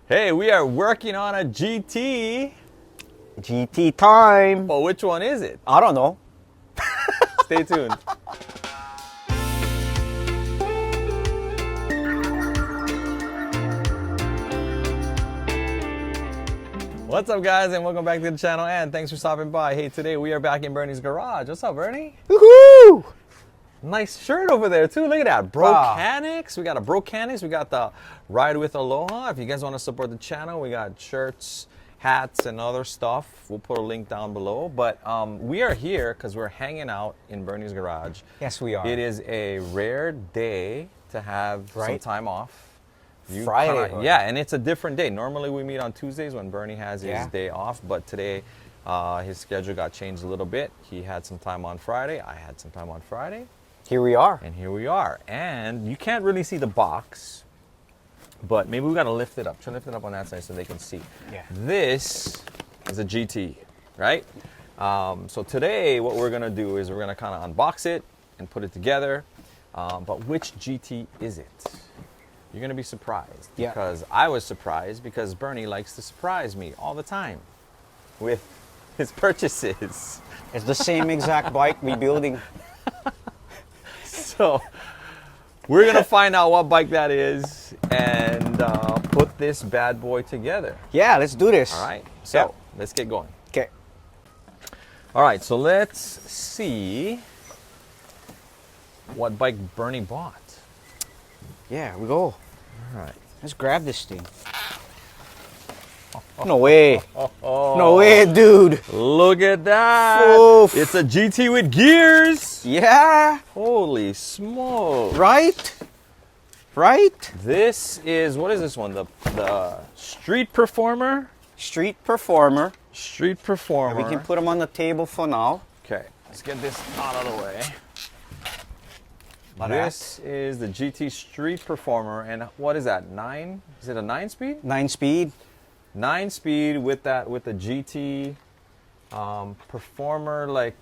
Hey, we are working on a GT. GT time. Well, which one is it? I don't know. Stay tuned. What's up, guys, and welcome back to the channel, and thanks for stopping by. Hey, today we are back in Bernie's garage. What's up, Bernie? Woohoo! Nice shirt over there, too. Look at that. Brocanics. We got a Brocanics. We got the Ride with Aloha. If you guys want to support the channel, we got shirts, hats, and other stuff. We'll put a link down below. But we are here because we're hanging out in Bernie's garage. Yes, we are. It is a rare day to have some time off. Friday. Yeah, and it's a different day. Normally we meet on Tuesdays when Bernie has his day off, but today his schedule got changed a little bit. He had some time on Friday. I had some time on Friday. Here we are. And here we are. And you can't really see the box, but maybe we got to lift it up. Try to lift it up on that side so they can see. Yeah. This is a GT, right? So today what we're going to do is we're going to kind of unbox it and put it together. But which GT is it? You're going to be surprised. Yeah. Because I was surprised because Bernie likes to surprise me all the time with his purchases. It's the same exact bike rebuilding. So we're going to find out what bike that is and put this bad boy together. Yeah, let's do this. All right. So let's get going. Okay. All right. So let's see what bike Bernie bought. Yeah, we go. All right. Let's grab this thing. No way. Oh. No way, dude. Look at that. Oof. It's a GT with gears. Yeah. Holy smoke. Right? Right? This is, what is this one? The Street Performer? Street Performer. Street Performer. We can put them on the table for now. Okay, let's get this out of the way. Like This is the GT Street Performer, and what is that? 9? Is it a 9-speed? 9-speed. 9-speed with the GT Performer like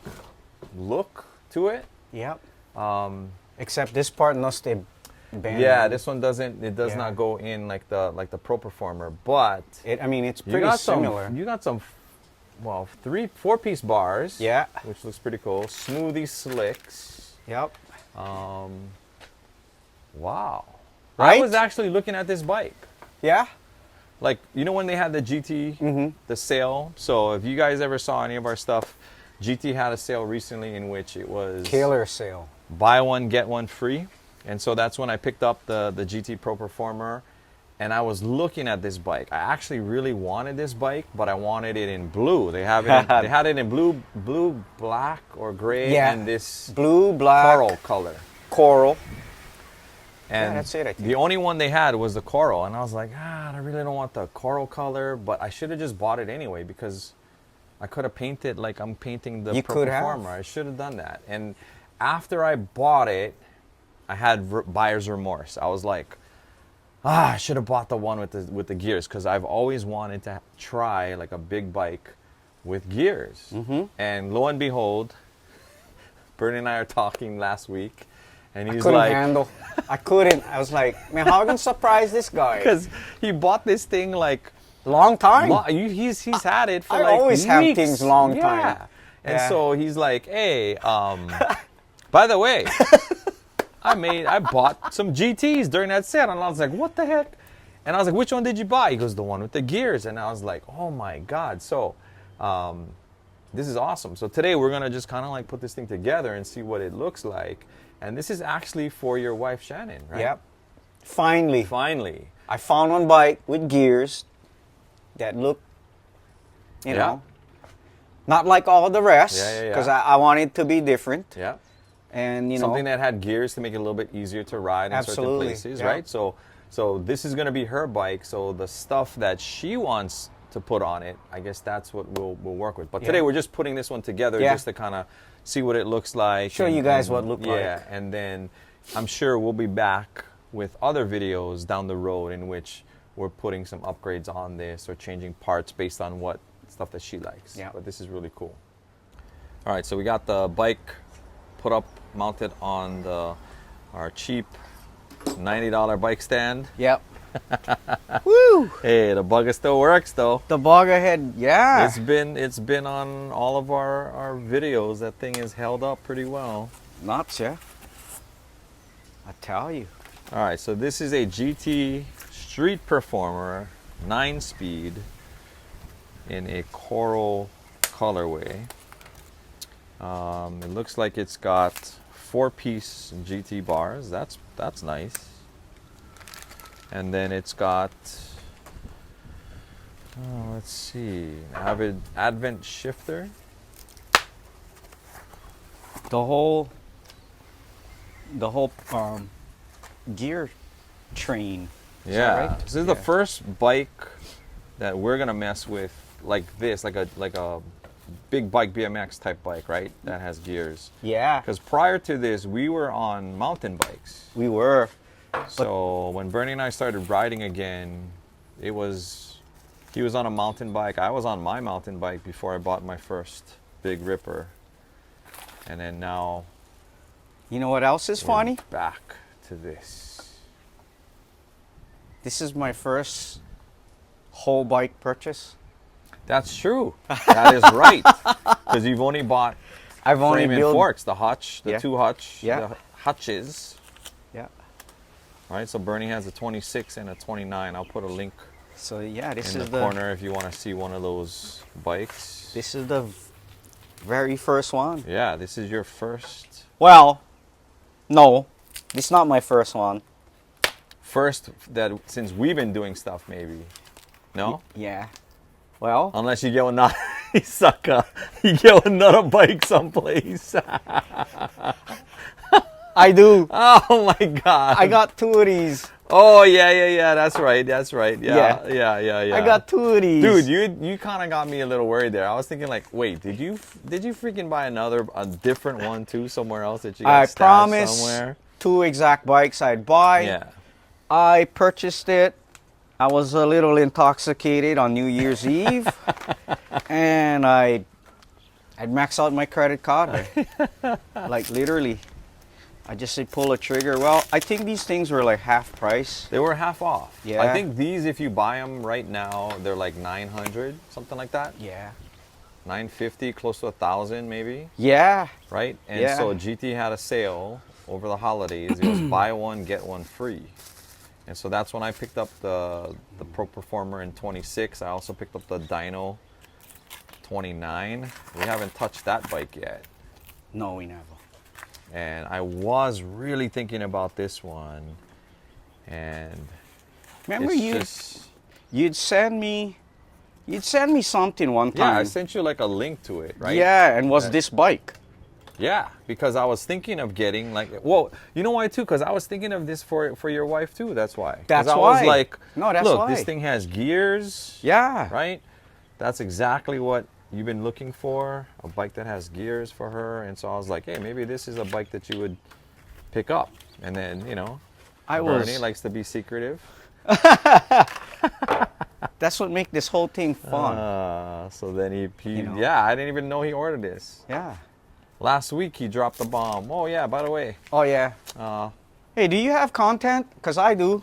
look to it. Yep. Except this part must stay banned. Yeah, this one doesn't. It does not go in like the Pro Performer, but I mean, it's pretty similar. You got some, well, 4-piece bars. Yeah. Which looks pretty cool. Smoothie slicks. Yep. Wow. Right? I was actually looking at this bike. Yeah. Like, you know when they had the GT, the sale? So if you guys ever saw any of our stuff, GT had a sale recently in which it was Killer sale. buy one, get one free. And so that's when I picked up the GT Pro Performer. And I was looking at this bike. I actually really wanted this bike, but I wanted it in blue. They have it. They had it in blue, black, or gray, and this blue, black, coral color. Coral. And that's it, I think. the only one they had was the coral, and I was like, I really don't want the coral color, but I should have just bought it anyway because I could have painted like I'm painting the Pro Performer. I should have done that. And after I bought it, I had buyer's remorse. I was like, I should have bought the one with the gears because I've always wanted to try like a big bike with gears. And lo and behold, Bernie and I are talking last week, and he's like, I couldn't. I was like, man, how can I surprise this guy? because he bought this thing like long time. He's had it for I like always weeks. have things long time. And so he's like, hey, by the way, I bought some GTs during that sale. And I was like, what the heck? And I was like, which one did you buy? He goes, the one with the gears. And I was like, oh my God. So this is awesome. So today we're going to just kind of like put this thing together and see what it looks like. And this is actually for your wife, Shannon, right? Yep. Finally. I found one bike with gears that look, you know, not like all the rest. Because I want it to be different. Yeah. And, you know. Something that had gears to make it a little bit easier to ride in certain places, right? So this is going to be her bike. So the stuff that she wants to put on it, I guess that's what we'll work with. But today we're just putting this one together just to kind of see what it looks like. Show you guys what it looks like. Yeah, and then I'm sure we'll be back with other videos down the road in which we're putting some upgrades on this or changing parts based on what stuff that she likes. Yeah. But this is really cool. All right, so we got the bike put up, mounted on our cheap $90 bike stand. Yep. Woo! Hey, the bugger still works though. The bugger head, yeah. It's been on all of our videos. That thing is held up pretty well. Nuts, yeah. I tell you. All right, so this is a GT Street Performer 9-speed in a coral colorway. It looks like it's got 4-piece GT bars. That's nice. And then it's got, let's see, Advent shifter. The whole gear train. Is Yeah, that right? this is the first bike that we're gonna mess with like this, like a big bike BMX type bike, right? That has gears. Yeah. Because prior to this, we were on mountain bikes. We were. So when Bernie and I started riding again, he was on a mountain bike. I was on my mountain bike before I bought my first big ripper. And then now, You know what else is we're funny? back to this. This is my first whole bike purchase. That's true. That is right. Because you've only bought I've only frame and built. forks, the hutch, the Yeah. two hutch, Yeah. the hutches. Yeah. Right, so Bernie has a 26 and a 29. I'll put a link So yeah, this in is the corner if you want to see one of those bikes. This is the very first one. Yeah, this is your first. Well, no, this is not my first one. First that since we've been doing stuff, maybe. No? Yeah. Well, Unless you get another sucker. You get another bike someplace. I do. Oh my god. I got two of these. Oh yeah. That's right. Yeah. I got two of these. Dude, you kind of got me a little worried there. I was thinking like, wait, did you freaking buy a different one too somewhere else that you got I stashed promised somewhere? 2 exact bikes I'd buy. Yeah. I purchased it. I was a little intoxicated on New Year's Eve, and I'd maxed out my credit card. Like literally, I just said pull a trigger. Well, I think these things were like half price. They were half off. Yeah. I think these, if you buy them right now, they're like 900, something like that. Yeah. 950, close to 1,000 maybe, Yeah. right? And Yeah. so GT had a sale over the holidays. It was buy one, get one free. And so that's when I picked up the Pro Performer in 26. I also picked up the Dyno 29. We haven't touched that bike yet. No, we never. And I was really thinking about this one. And Remember it's you'd send me something one yeah, time. I sent you like a link to it, right? Yeah, and was this bike? Yeah, because I was thinking of getting like, well, you know why too? Because I was thinking of this for your wife too. That's why. 'Cause That's I why. was like, No, that's look, why. this thing has gears. Yeah. Right. That's exactly what you've been looking for, a bike that has gears for her. And so I was like, hey, maybe this is a bike that you would pick up. And then Bernie likes to be secretive. That's what make this whole thing fun. So then he You know. yeah, I didn't even know he ordered this. Yeah. Last week he dropped the bomb. Oh yeah, by the way. Oh yeah. Hey, do you have content? Cause I do.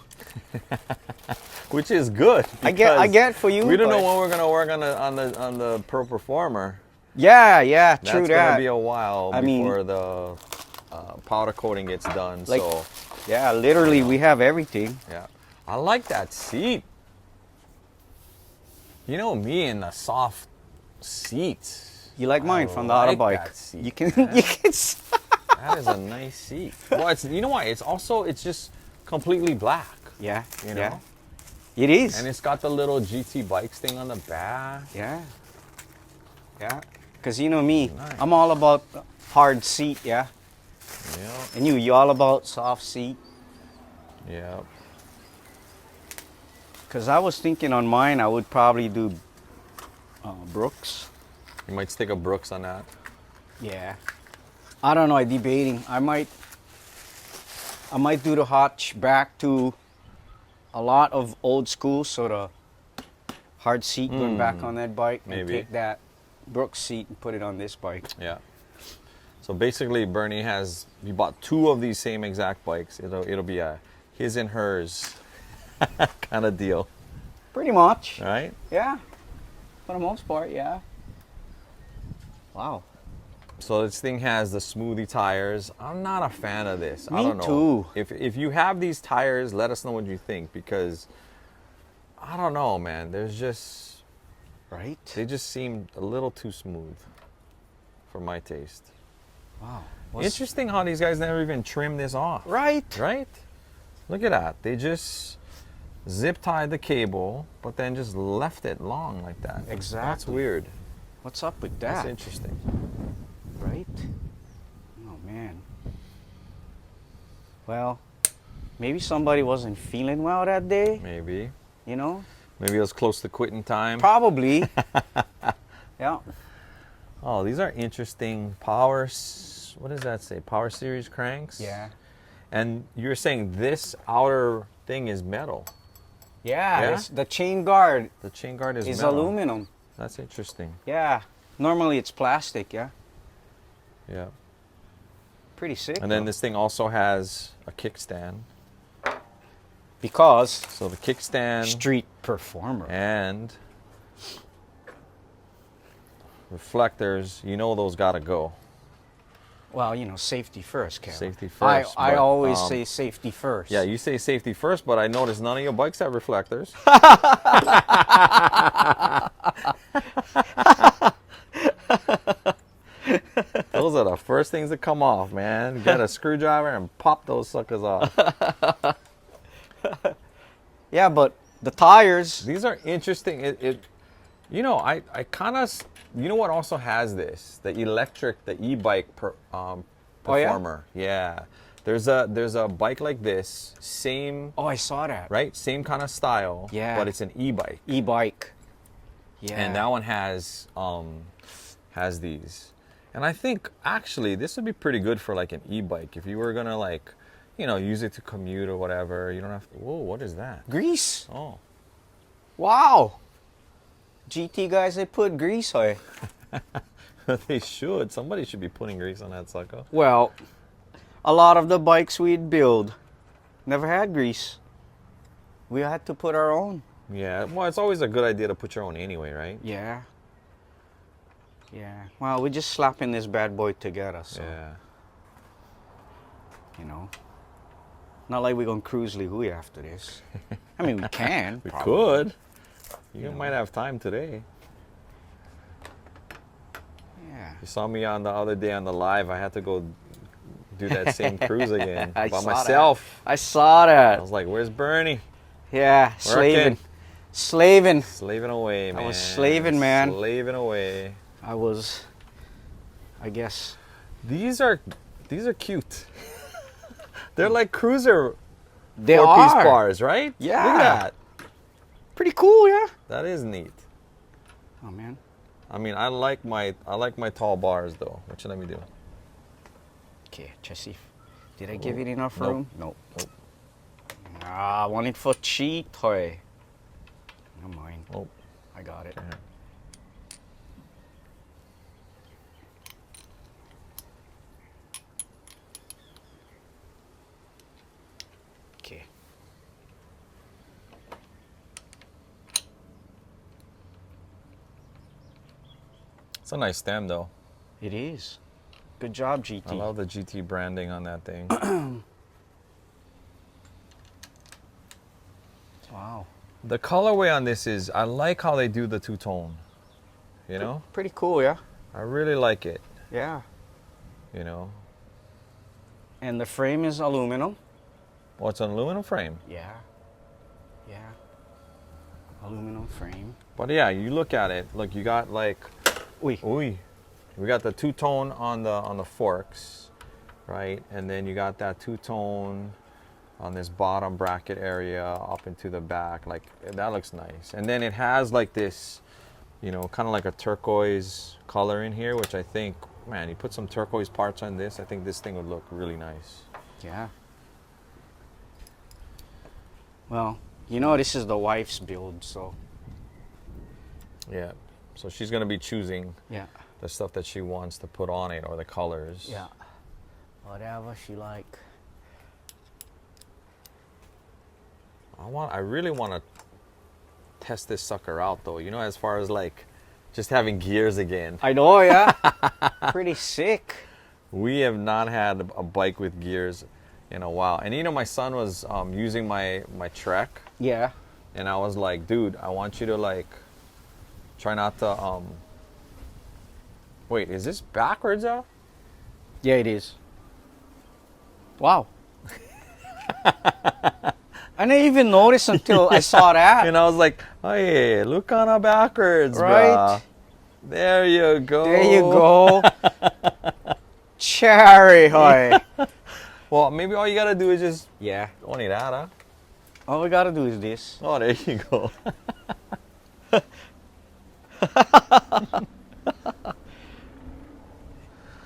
Which is good. I get because for you. We don't know but- when we're gonna work on the Pro Performer. Yeah, yeah, That's true gonna that. be a while I mean- before the powder coating gets done. Like- so Yeah, literally, we have everything. yeah, I like that seat. You know me and the soft seats. You like mine from the like auto bike. that seat, You can, man. you can. That is a nice seat. Well, you know why? It's just completely black. Yeah, You know? yeah. It is. And it's got the little GT bikes thing on the back. Yeah. Yeah. Cause you know me, Nice. I'm all about hard seat. Yeah. Yeah. And you all about soft seat. Yeah. Cause I was thinking on mine, I would probably do Brooks. You might stick a Brooks on that. Yeah. I don't know. I'm debating. I might do the hotch back to a lot of old school, so the hard seat going back on that bike, and Maybe. take that Brooks seat and put it on this bike. Yeah. So basically, Bernie you bought 2 of these same exact bikes. It'll be a his and hers. kind of deal. Pretty much. Right? Yeah. For the most part, yeah. Wow. So this thing has the smoothie tires. I'm not a fan of this. I don't know. too. If you have these tires, let us know what you think, because I don't know, man. There's just they just seem a little too smooth for my taste. Wow. Interesting how these guys never even trimmed this off. Right. Right? Look at that. They just zip tied the cable, but then just left it long like that. Exactly. That's weird. What's up with that? That's interesting. Right? Oh, man. Well, maybe somebody wasn't feeling well that day, Maybe. you know? Maybe it was close to quitting time. Probably. Yeah. Oh, these are interesting power. What does that say? Power series cranks? Yeah. And you're saying this outer thing is metal. Yeah, Yeah? the chain guard The chain guard is is metal. aluminum. That's interesting. Yeah. Normally it's plastic, yeah? Yeah. Pretty sick. And then though. this thing also has a kickstand. Because So the kickstand street performer. and reflectors, you know those gotta go. Well, you know, safety first, Kevin. Safety first, I but, always say safety first. Yeah, you say safety first, but I noticed none of your bikes have reflectors. Those are the first things that come off, man. Get a screwdriver and pop those suckers off. Yeah, but the tires. These are interesting. You know, I kind of, you know what also has this? The electric, the e-bike performer. Yeah. There's a bike like this, same, Oh, I saw that. right? Same kind of style, Yeah. but it's an e-bike. E-bike. Yeah. And that one has these. And I think actually this would be pretty good for like an e-bike if you were gonna like, you know, use it to commute or whatever. You don't have to. Whoa, what is that? Grease. Oh, Wow. GT guys, they put grease on it. they should. Somebody should be putting grease on that sucker. Well, a lot of the bikes we'd build never had grease. We had to put our own. Yeah. Well, it's always a good idea to put your own anyway, right? Yeah. Yeah. Well, we're just slapping this bad boy together, so, Yeah. you know. Not like we're going to cruise Lihui after this. I mean, we can. We probably. could. You Yeah. might have time today. Yeah. You saw me on the other day on the live. I had to go do that same cruise again I by saw myself. I saw that. I was like, "Where's Bernie? Yeah, Working. Slaving. Slaving away, man. I was slaving, man. Slaving away." I was, I guess. These are cute. They're like cruiser They four-piece are. bars, right? Yeah. Look at that. Pretty cool, yeah? That is neat. Oh, man. I mean, I like my tall bars though. What should let me do? Okay, chassis. Did I give it enough Nope. room? Nope. Nope. Ah, want it for cheat, toy. Never mind. Oh, I got it. okay. Okay. It's a nice stem though. It is. Good job, GT. I love the GT branding on that thing. Wow. The colorway on this is, I like how they do the two-tone. You know? Pretty cool, yeah? I really like it. Yeah. You know? And the frame is aluminum. Well, it's an aluminum frame. Yeah. Yeah. Aluminum frame. But yeah, you look at it. Look, you got like, Uy. we got the two-tone on the forks, right? And then you got that two-tone on this bottom bracket area up into the back. Like, that looks nice. And then it has like this, you know, kind of like a turquoise color in here, which I think, man, you put some turquoise parts on this, I think this thing would look really nice. Yeah. Well, you know this is the wife's build, so. Yeah. So she's gonna be choosing Yeah. the stuff that she wants to put on it, or the colors. Yeah. Whatever she like. I really want to test this sucker out though. You know, as far as like just having gears again. I know, yeah. Pretty sick. We have not had a bike with gears in a while. And you know, my son was using my Trek. Yeah. And I was like, dude, I want you to like try not to wait, is this backwards out? Yeah, it is. Wow. I didn't even notice until I saw that. And I was like, hey, look on a backwards, Right? bruh. There you go. There you go. Cherry, hoy. Well, maybe all you gotta do is just Yeah. only that, huh? All we gotta do is this. Oh, there you go.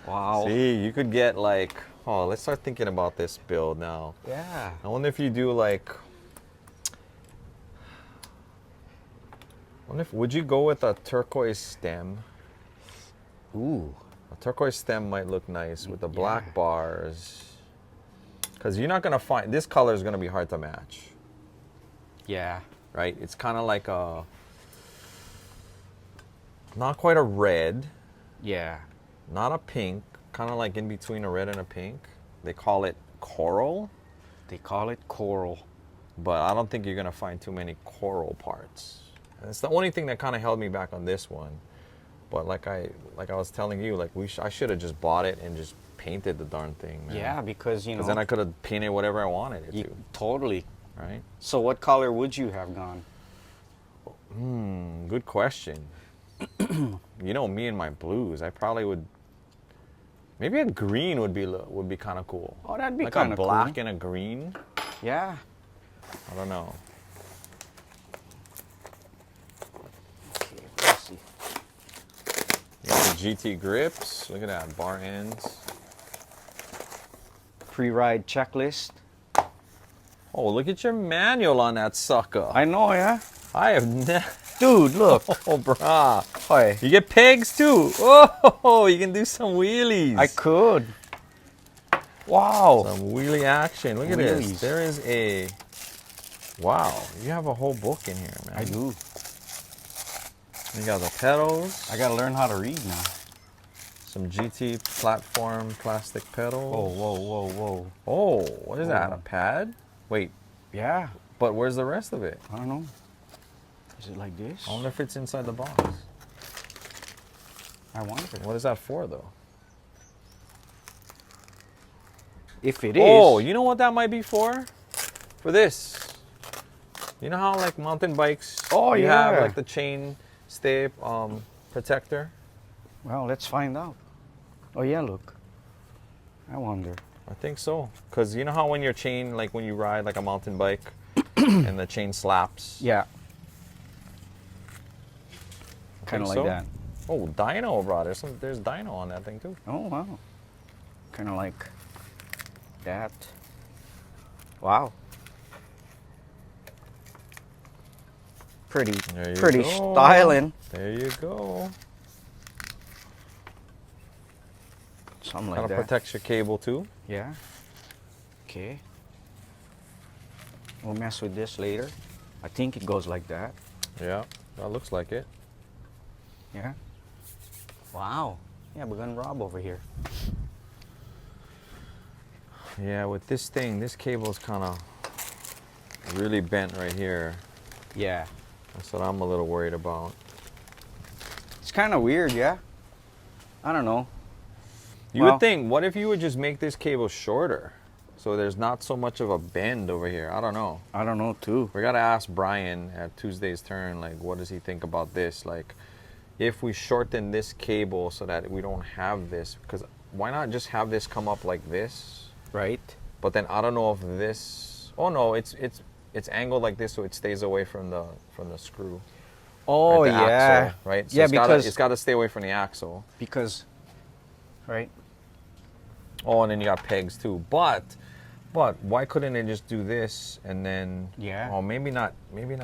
Wow. See, you could get like, oh, let's start thinking about this build now. Yeah. I wonder if you do like, would you go with a turquoise stem? Ooh. A turquoise stem might look nice with the black Yeah. bars. Because you're not gonna find, this color is gonna be hard to match, Yeah. right? It's kind of like not quite a red, Yeah. not a pink, kind of like in between a red and a pink. They call it coral, They call it coral. but I don't think you're gonna find too many coral parts. And it's the only thing that kind of held me back on this one. But like I was telling you, like I should have just bought it and just painted the darn thing, man. Yeah, because you know. Because then I could have painted whatever I wanted it to, Totally. right? So what color would you have gone? Good question. You know me and my blues. I probably would. Maybe a green would be kind of cool. Oh, that'd be like kind a of black cool. and a green. Yeah. I don't know. Okay, let's see. You got the GT grips. Look at that, bar ends. Pre-ride checklist. Oh, look at your manual on that sucker. I know, yeah. I have never. Dude, look. Oh, brah. Hoy. You get pegs too. Oh, you can do some wheelies. I could. Wow. Some wheelie action. Look at this. Wheelies. There is a. Wow, you have a whole book in here, man. I do. You got the pedals. I gotta learn how to read now. Some GT platform plastic pedals. Oh, whoa, whoa, whoa. Oh, what is that? Whoa. A pad? Wait, Yeah. but where's the rest of it? I don't know. Is it like this? I wonder if it's inside the box. I wonder. What is that for, though? If it is. Oh, you know what that might be for? For this. You know how like mountain bikes, Oh, you have yeah. like the chain stay protector? Well, let's find out. Oh, yeah, look. I wonder. I think so. Because you know how when your chain, like when you ride like a mountain bike and the chain slaps? Yeah. I Kind of think like so. that. Oh, dyno, bro. There's dyno on that thing too. Oh, wow. Kind of like that. Wow. Pretty There you pretty go. styling. There you go. Something Kind like of that. protects your cable too. Yeah. Okay. We'll mess with this later. I think it goes like that. Yeah, that looks like it. Yeah. Wow. Yeah, we're gonna rob over here. Yeah, with this thing, this cable's kind of really bent right here. Yeah. That's what I'm a little worried about. It's kind of weird, yeah. I don't know. You Well- would think, what if you would just make this cable shorter? So there's not so much of a bend over here. I don't know. I don't know too. We gotta ask Brian at Tuesday's Turn, like, what does he think about this? Like, if we shorten this cable so that we don't have this, because why not just have this come up like this? Right? But then I don't know if this. Oh no, it's angled like this so it stays away from the screw. Oh, right, the yeah. axle, right? So Yeah, it's gotta stay away from the axle. because, right? Oh, and then you got pegs too. But why couldn't it just do this and then? Yeah. Oh, maybe not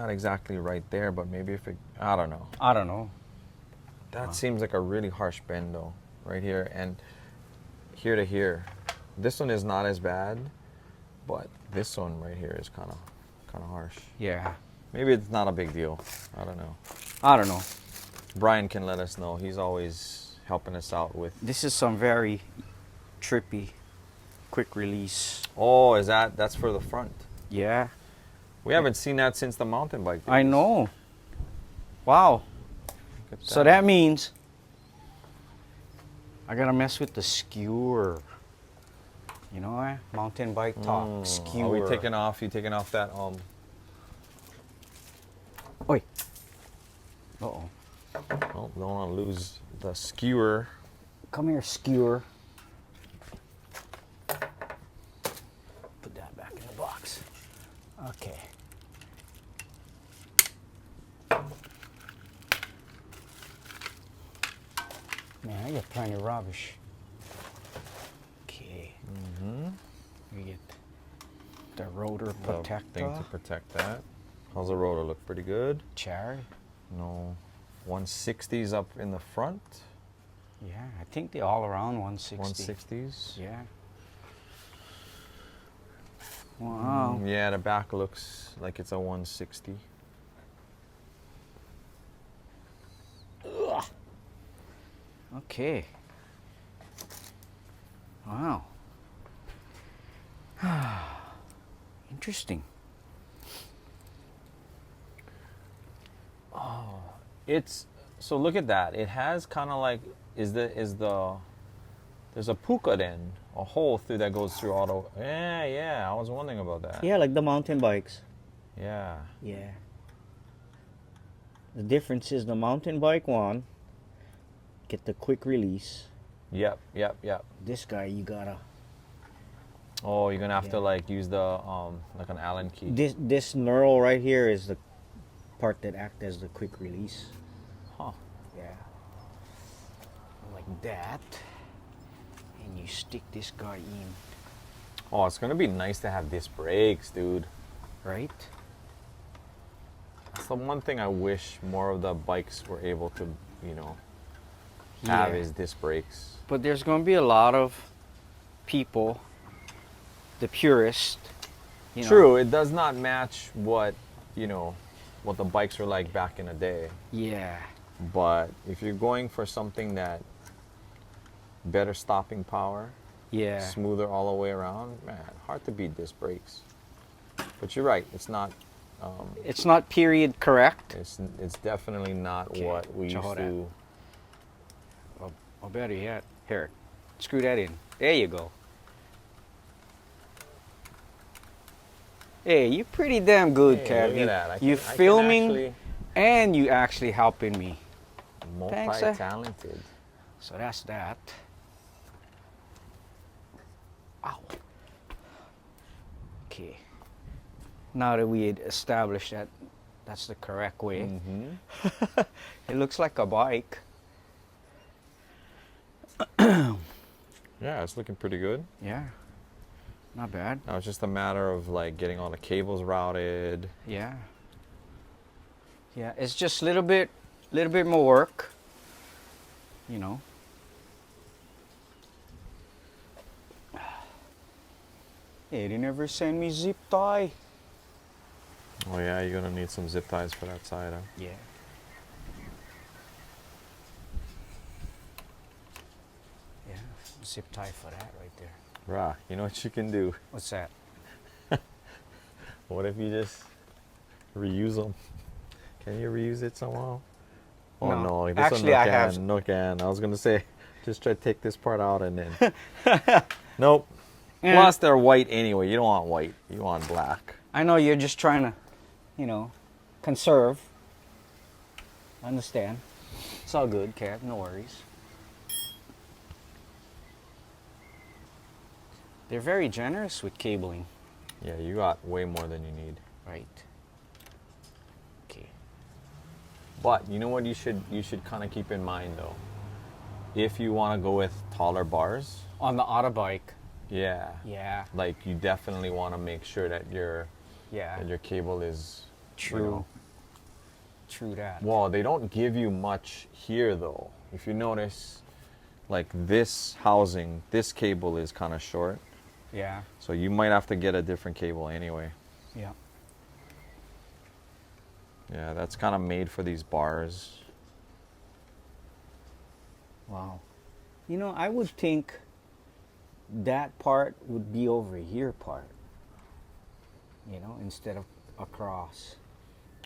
exactly right there, but maybe if it. I don't know. I don't know. That seems like a really harsh bend though, right here and here to here. This one is not as bad, but this one right here is kind kind of harsh. Yeah. Maybe it's not a big deal. I don't know. I don't know. Brian can let us know. He's always helping us out with. This is some very trippy, quick release. Oh, that's for the front? Yeah. We haven't seen that since the mountain bike days. I know. Wow. So that means I gotta mess with the skewer. You know what? Mountain bike top skewer. Are we taking off? You taking off that Oi. Uh-oh. Oh, don't want to lose the skewer. Come here, skewer. Put that back in the box. Okay. Man, I got plenty of rubbish. Okay. We get the rotor protector. Thing to protect that. How's the rotor look? Pretty good. Cherry. No, 160s up in the front. Yeah, I think they all around 160. 160s. Yeah. Wow. Yeah, the back looks like it's a 160. Ugh. Okay. Wow. Interesting. Oh, it's so look at that. It has kind of like there's a puka then, a hole through that goes through all the. Yeah. I was wondering about that. Yeah, like the mountain bikes. Yeah. Yeah. The difference is the mountain bike one get the quick release. Yep. This guy you gotta. Oh, you're gonna have to like use the like an Allen key. This knurl right here is the part that acts as the quick release. Huh. Yeah. Like that. And you stick this guy in. Oh, it's gonna be nice to have disc brakes, dude. Right? That's the one thing I wish more of the bikes were able to, have is disc brakes. But there's going to be a lot of people, the purist. True, it does not match what the bikes were like back in the day. Yeah. But if you're going for something that better stopping power, Yeah. smoother all the way around, man, hard to beat disc brakes. But you're right, it's not. It's not period correct. It's definitely not what we used to. Oh, better yet, here, screw that in. There you go. Hey, you're pretty damn good, Hey, Kev. look at that. You filming and you actually helping me. Thanks, sir. Multi-talented. So that's that. Ow. Okay. Now that we had established that that's the correct way. Mm-hmm. It looks like a bike. Yeah, it's looking pretty good. Yeah. Not bad. Now it's just a matter of like getting all the cables routed. Yeah. Yeah, it's just a little bit more work. Hey, they never send me zip tie. Oh yeah, you're gonna need some zip ties for that side, huh? Yeah. Yeah, zip tie for that right there. Rah, you know what you can do? What's that? What if you just reuse them? Can you reuse it somehow? Oh no, this actually one I have. no can. I was gonna say, just try to take this part out and then. Nope. Yeah. Plus they're white anyway. You don't want white. You want black. I know you're just trying to, conserve. Understand. It's all good, Kev. No worries. They're very generous with cabling. Yeah, you got way more than you need. Right. Okay. But you know what you should kind of keep in mind though. If you want to go with taller bars. On the auto bike. Yeah. Yeah. Like you definitely want to make sure that your cable is True. True that. Well, they don't give you much here though. If you notice, like this housing, this cable is kind of short. Yeah. So you might have to get a different cable anyway. Yeah. Yeah, that's kind of made for these bars. Wow. You know, I would think that part would be over here part. You know, instead of across.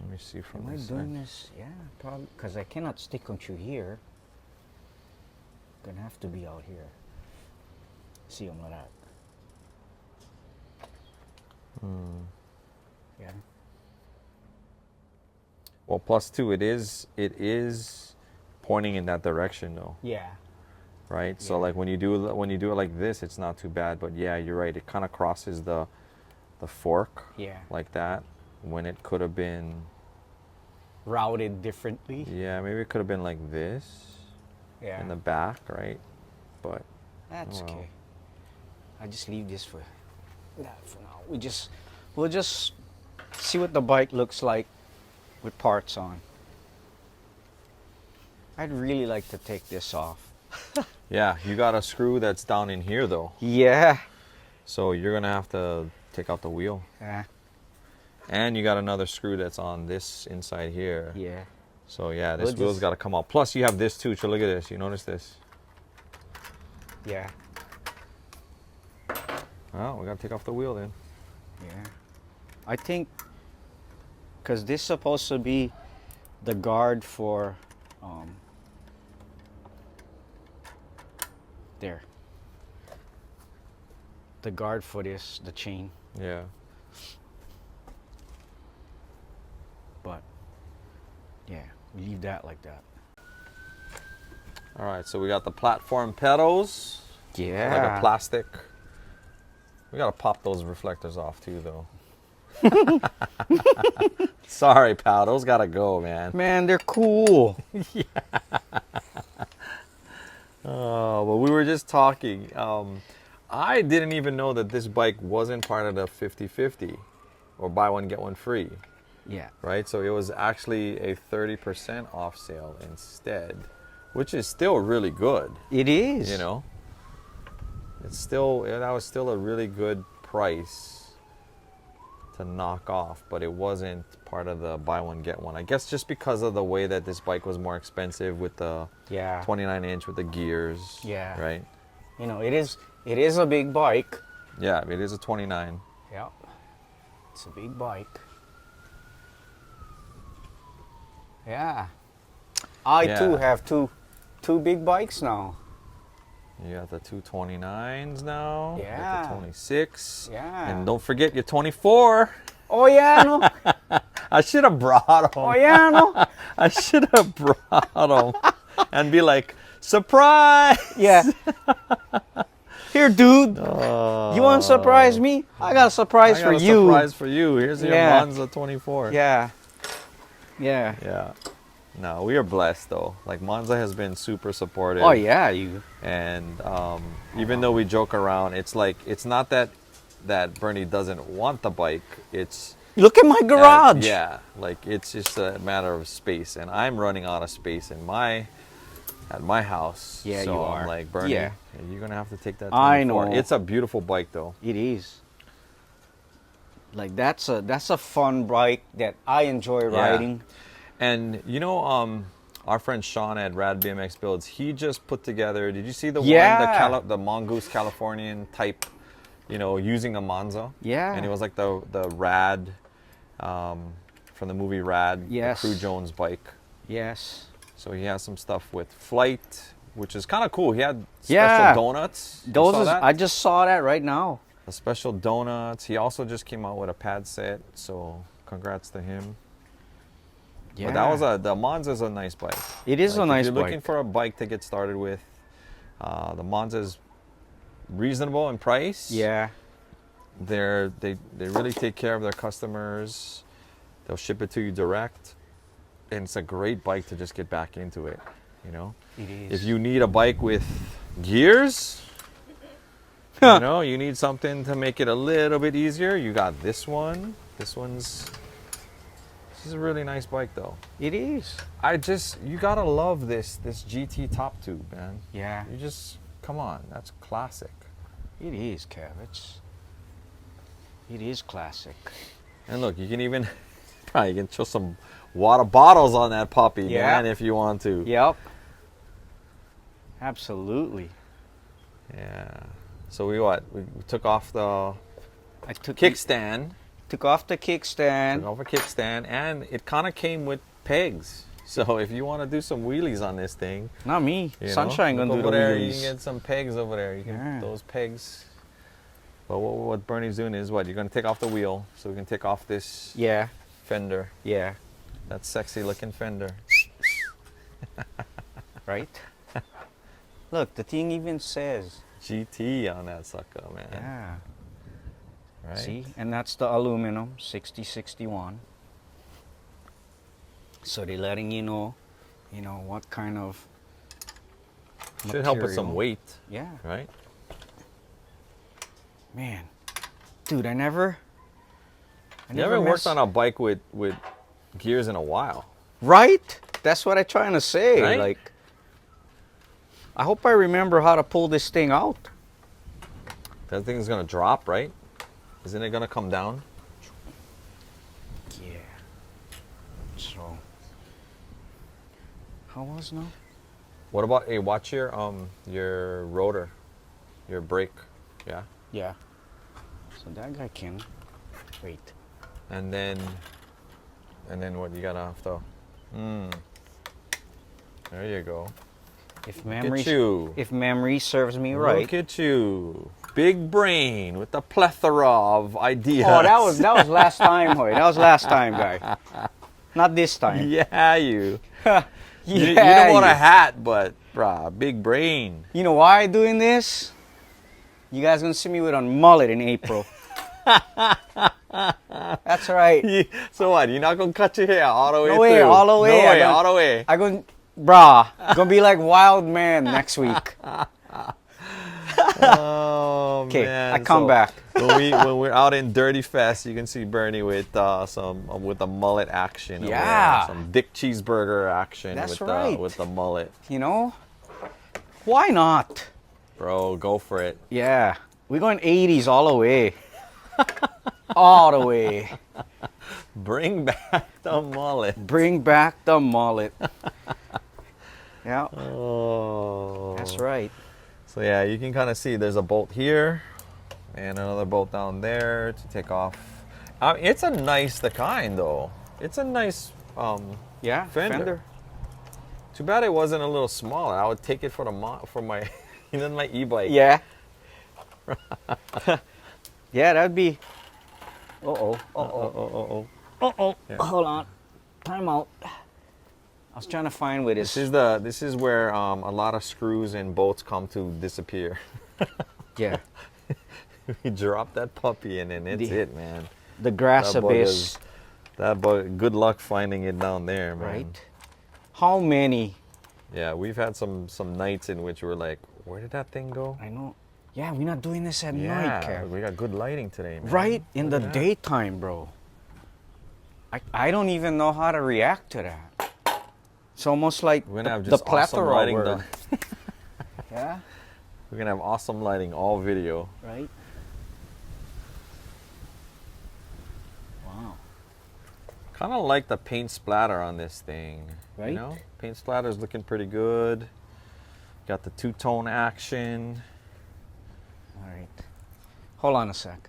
Let me see from Am I this doing side. this? Yeah, probably. Because I cannot stick onto here. Gonna have to be out here. See them like that. Yeah. Well, plus two, it is pointing in that direction though, Yeah. right? So Yeah. like when you do it like this, it's not too bad. But yeah, you're right. It kind of crosses the fork. Yeah. Like that, when it could have been. Routed differently. Yeah, maybe it could have been like this. Yeah. In the back, right? But That's oh well. okay. I just leave this for that for now. We'll just see what the bike looks like with parts on. I'd really like to take this off. Yeah, you got a screw that's down in here though. Yeah. So you're gonna have to take out the wheel. Yeah. And you got another screw that's on this inside here. Yeah. So yeah, this We'll wheel's just- got to come out. Plus you have this too. So look at this. You notice this? Yeah. Well, we got to take off the wheel then. Yeah. I think because this is supposed to be the guard for there. The guard for this, the chain. Yeah. But yeah, we leave that like that. All right, so we got the platform pedals. Yeah. Like a plastic. We got to pop those reflectors off too though. Sorry, pal. Those got to go, man. Man, they're cool. Oh, but we were just talking. I didn't even know that this bike wasn't part of the 50/50 or buy one get one free, Yeah. right? So it was actually a 30% off sale instead, which is still really good. It is. You know, that was still a really good price to knock off, but it wasn't part of the buy one get one. I guess just because of the way that this bike was more expensive with the Yeah. 29-inch with the gears. Yeah. Right. You know, it is a big bike. Yeah, it is a 29. Yeah. It's a big bike. Yeah. I Yeah. too have two big bikes now. You got the 229s now. You got Yeah. the 26. Yeah. And don't forget your 24. Oh yeah, no. I should have brought them. Oh yeah, no. I should have brought them and be like, surprise! Yeah. Here, dude. Oh, You want to surprise me? I got a surprise I for got a you. surprise for you. Here's your Yeah. Monza 24. Yeah. Yeah. Yeah. No, we are blessed though. Like Monza has been super supportive. Oh yeah, you. And even though we joke around, it's like it's not that Bernie doesn't want the bike. It's Look at my garage. yeah, like it's just a matter of space, and I'm running out of space at my house. Yeah, so you I'm are. like, Bernie, Yeah. you're gonna have to take that. I 24. know. It's a beautiful bike though. It is. Like that's a fun bike that I enjoy riding. And you know, our friend Sean at Rad BMX Builds, he just put together. Did you see the Yeah. one, the Mongoose Californian type? You know, using a Monza. Yeah. And it was like the Rad, from the movie Rad. Yes. The Crew Jones bike. Yes. So he has some stuff with flight, which is kind of cool. He had special Yeah. donuts. You Those saw is, that? I just saw that right now. The special donuts. He also just came out with a pad set. So congrats to him. Yeah. But that was the Monza's a nice bike. It is a nice If you're bike. looking for a bike to get started with, the Monza's reasonable in price. Yeah. They really take care of their customers. They'll ship it to you direct, and it's a great bike to just get back into it. You know, It is. if you need a bike with gears, you know, you need something to make it a little bit easier. You got this one. This is a really nice bike though. It is. You gotta love this GT top tube, man. Yeah. You just come on, that's classic. It is, Kev. It is classic. And look, you can even probably can show some water bottles on that puppy, Yeah. man, if you want to. Yep. Absolutely. Yeah. So we took off the I took kickstand. Took off the kickstand. Took off a kickstand, and it kind of came with pegs. So if you want to do some wheelies on this thing, Not me. you know, Sunshine look gonna do over the there, you wheelies. can get some pegs over there. You can Yeah. those pegs. But what Bernie's doing is what? You're gonna take off the wheel, so we can take off this Yeah. fender. Yeah. That sexy looking fender. Right? Look, the thing even says. GT on that sucker, man. Yeah. Right? See? And that's the aluminum 6061. So they're letting you know what kind of Should help with some material. weight, Yeah. right? Man. Dude, I never You haven't worked on a bike with gears in a while. Right? That's what I'm trying to say. Right? Like, I hope I remember how to pull this thing out. That thing's gonna drop, right? Isn't it gonna come down? Yeah. So, how was now? What about, hey, watch your rotor, your brake, yeah? Yeah. So that guy can wait. And then what, you gotta have to, there you go. If Look memory, at you. if memory serves me right. Look at you. Big brain with a plethora of ideas. Oh, that was last time, Hoy. That was last time, guy. Not this time. Yeah, you. Yeah, You don't want you. a hat, but, brah, big brain. You know why I'm doing this? You guys gonna see me with a mullet in April. That's right. So what, you're not gonna cut your hair all the way No way, through? all the way. No way, I all the way. I gonna be like wild man next week. Oh, Okay, man. I come back. when we're out in Dirty Fest, you can see Bernie with with the mullet action. over Yeah. there. Some Dick Cheeseburger action. That's with right. with the mullet. You know? Why not? Bro, go for it. Yeah. We're going 80s all the way. All the way. Bring back the mullet. Bring back the mullet. Yeah, Oh. that's right. So yeah, you can kind of see there's a bolt here and another bolt down there to take off. It's a nice kind though. It's a nice Yeah, fender. Too bad it wasn't a little smaller. I would take it for my my e-bike. Yeah. Yeah, that'd be. Uh-oh. Uh-oh. Uh-oh. Yeah. Hold on. Time out. I was trying to find where this This is where a lot of screws and bolts come to disappear. Yeah. We drop that puppy and then it's it, man. The grass That bug abyss. is- That bug, good luck finding it down there, man. Right? How many? Yeah, we've had some nights in which we're like, where did that thing go? I know. Yeah, we're not doing this at night, Yeah, Kev. we got good lighting today, man. Right? In the Look at that. daytime, bro. I don't even know how to react to that. It's almost like We're gonna have the just awesome plethora lighting word. done. Yeah, We're gonna have awesome lighting, all video. right? Wow. Kind of like the paint splatter on this thing. Right? You know, paint splatter's looking pretty good. Got the two-tone action. All right. Hold on a sec.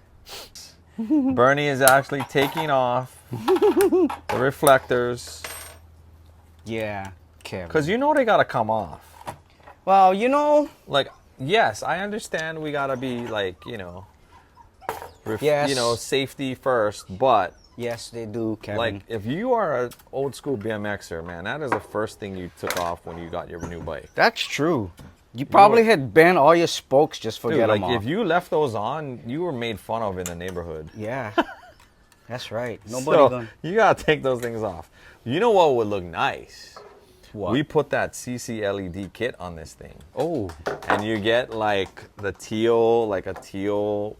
Bernie is actually taking off the reflectors Yeah, Kevin. because you know they gotta come off. Well, you know, Like, yes, I understand we gotta be like, Yes. safety first, but yes, they do, Kevin. like if you are an old school BMXer, man, that is the first thing you took off when you got your new bike. That's true. You probably had bent all your spokes just Dude, forget like them off. if you left those on, you were made fun of in the neighborhood. Yeah, that's right. Nobody So gonna. you gotta take those things off. You know what would look nice? What? We put that CC LED kit on this thing, Oh, and you get like the teal, like a teal.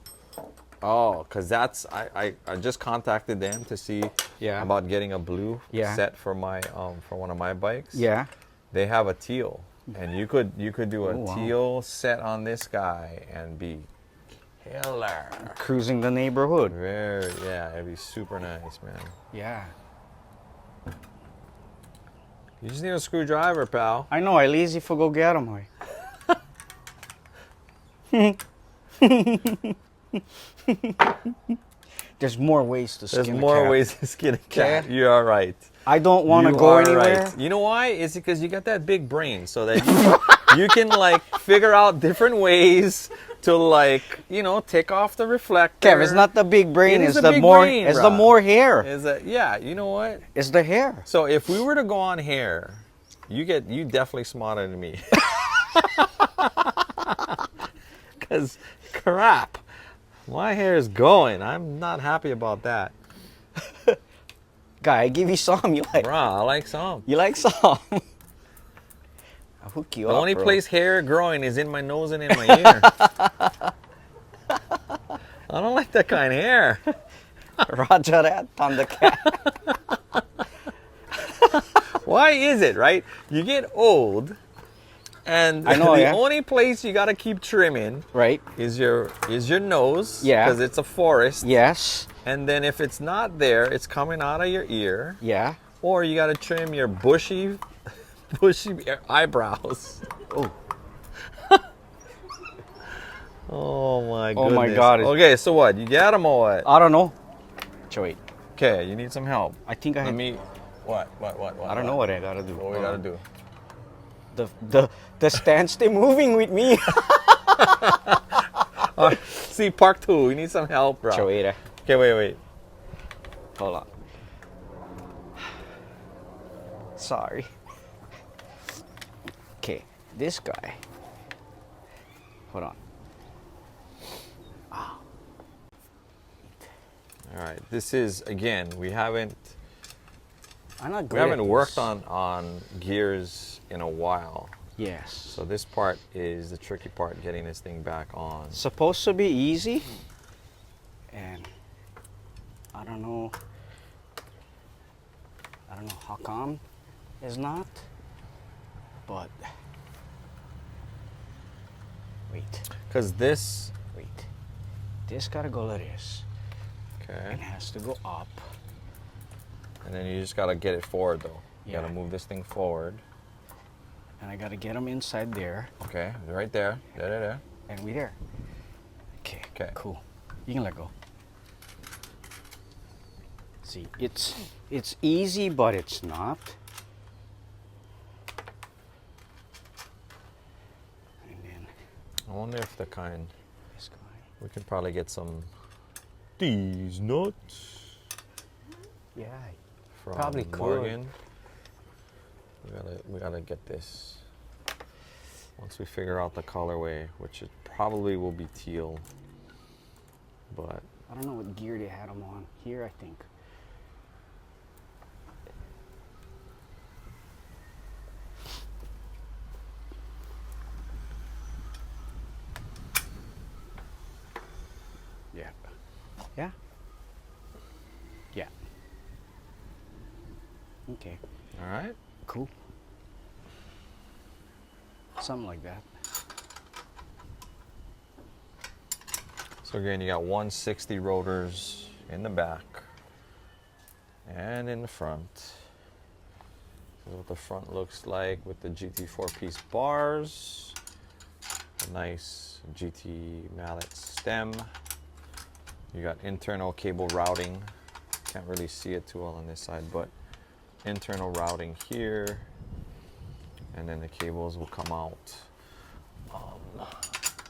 Oh, cause that's I just contacted them to see Yeah. about getting a blue Yeah. set for my for one of my bikes. yeah. They have a teal, and you could do a Oh, wow. teal set on this guy and be killer. Cruising the neighborhood. Very, yeah, it'd be super nice, man. Yeah. You just need a screwdriver, pal. I know, I lazy for go get them. There's more ways to skin a cat. There's more ways to skin a cat. Okay. You are right. I don't want to go anywhere. Right. You know why? It's because you got that big brain, so that you can like figure out different ways to like, you know, take off the reflector. Kev, it's not the big brain. It's the big more. brain, it's bruh. the more hair. Is that? Yeah. You know what? It's the hair. So if we were to go on hair, you definitely smarter than me. Because crap, my hair is going. I'm not happy about that. Guy, I give you some. You like? Bruh, I like some. You like some? I'll hook you The up, only bro. place hair growing is in my nose and in my ear. I don't like that kind of hair. Roger that, Thundercat. Why is it, right? You get old, and I know, the yeah. only place you gotta keep trimming Right? is your nose. Yeah. Because it's a forest. Yes. And then if it's not there, it's coming out of your ear. Yeah. Or you gotta trim your bushy eyebrows. Oh. Oh my Oh goodness. my God. Okay, so what? You got them or what? I don't know. Wait. Okay, you need some help. I think I Let have. me. What? I don't know what I gotta do. What we gotta do? The stand stay moving with me. See, part 2. We need some help, bro. Weʻre. Okay, wait. Hold on. Sorry. Okay, this guy. Hold on. All right. This is again. We haven't I'm not good we haven't at worked this. on gears in a while. Yes. So this part is the tricky part, getting this thing back on. Supposed to be easy, and I don't know how come it's not, but wait, Because this. this gotta go like this, Okay. and it has to go up. And then you just gotta get it forward, though. You Yeah. gotta move this thing forward. And I gotta get them inside there, Okay. Right there. There. and we there. Okay. Okay. Cool. You can let go. See, it's easy, but it's not. And then I wonder if the kind. this guy. We could probably get some. These nuts. Yeah. From Probably could. Morgan. We gotta get this. Once we figure out the colorway, which it probably will be teal. But I don't know what gear they had them on. Here, I think. Yeah. Yeah? Yeah. Okay. all right. Cool. Something like that. So again, you got 160 rotors in the back and in the front. This is what the front looks like with the GT 4-piece bars. A nice GT mallet stem. You got internal cable routing. Can't really see it too well on this side, but internal routing here. And then the cables will come out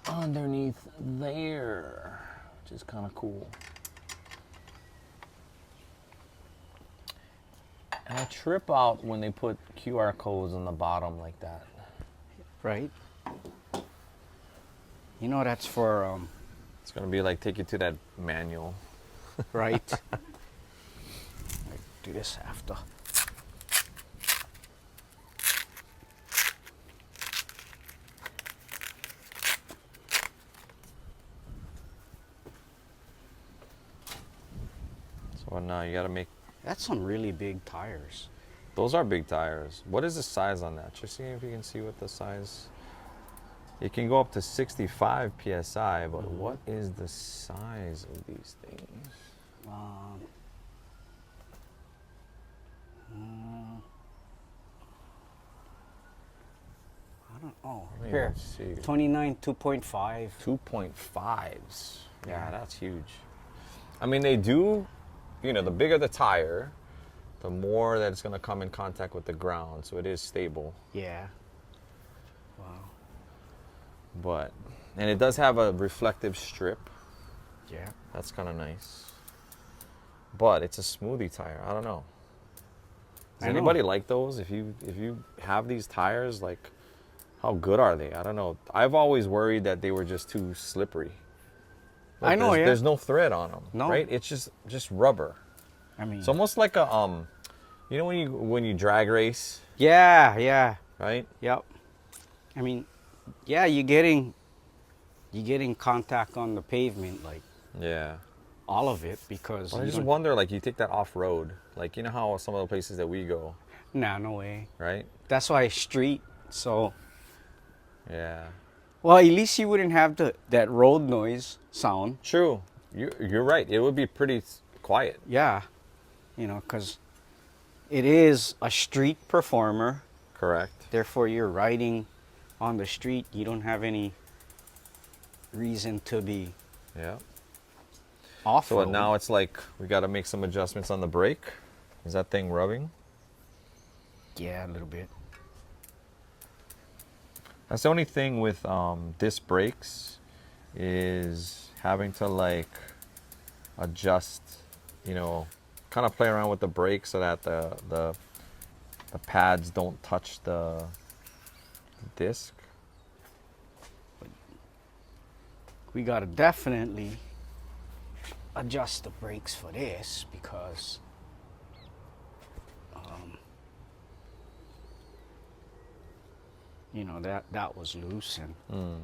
underneath there, which is kind of cool. And I trip out when they put QR codes on the bottom like that. Right? You know that's for, It's gonna be like take you to that manual. right? I do this after. So now you gotta make. That's some really big tires. Those are big tires. What is the size on that? Just see if you can see what the size. It can go up to 65 psi, but what is the size of these things? Oh, me here. see. 29 2.5. 2.5s. Yeah, Yeah. that's huge. I mean, they do, you know, the bigger the tire, the more that it's going to come in contact with the ground. So it is stable. Yeah. Wow. But, and it does have a reflective strip. Yeah. That's kind of nice. But it's a smoothie tire. I don't know. Does I know. anybody like those? If you have these tires, like, how good are they? I don't know. I've always worried that they were just too slippery. Look, I know, yeah. There's no thread on them, No. right? It's just rubber. I mean. It's almost like a you know when you drag race, Yeah, yeah. right? Yep. I mean, yeah, you're getting contact on the pavement, like Yeah. all of it, because But I you just don't- wonder, like, you take that off road, like, you know how some of the places that we go, Nah, no way. right? That's why street. So, Yeah. well, at least you wouldn't have that road noise sound. True. You're right. It would be pretty quiet. Yeah, because it is a street performer. Correct. Therefore, you're riding on the street. You don't have any reason to be Yeah. off. So now it's like we got to make some adjustments on the brake. Is that thing rubbing? Yeah, a little bit. That's the only thing with disc brakes is having to like adjust, kind of play around with the brake so that the pads don't touch the disc. We gotta definitely adjust the brakes for this because that was loose and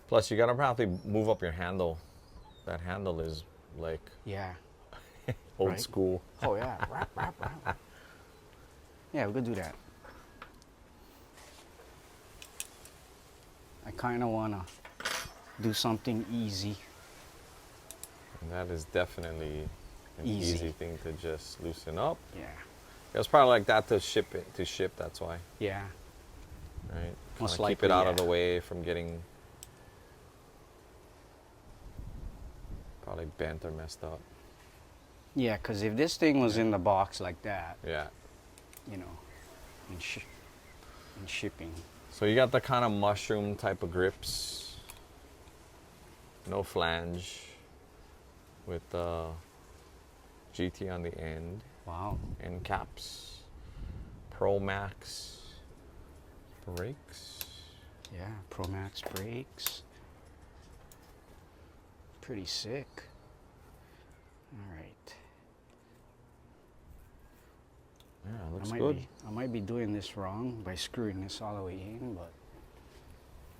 Plus, you gotta probably move up your handle. That handle is like yeah. old Right. school. Oh yeah, rap, rap, rap. Yeah, we could do that. I kind of wanna do something easy. And that is definitely an Easy. easy thing to just loosen up. Yeah, It was probably like that to ship. That's why, yeah. right? Most Kinda keep likely, it out of yeah. the way from getting probably bent or messed up. Yeah, because if this thing was in the box like that, Yeah. in shipping. So you got the kind of mushroom type of grips. No flange. With the GT on the end. Wow. End caps. Pro Max brakes. Yeah, Pro Max brakes. Pretty sick. All right. Yeah, it looks good. I might be doing this wrong by screwing this all the way in, but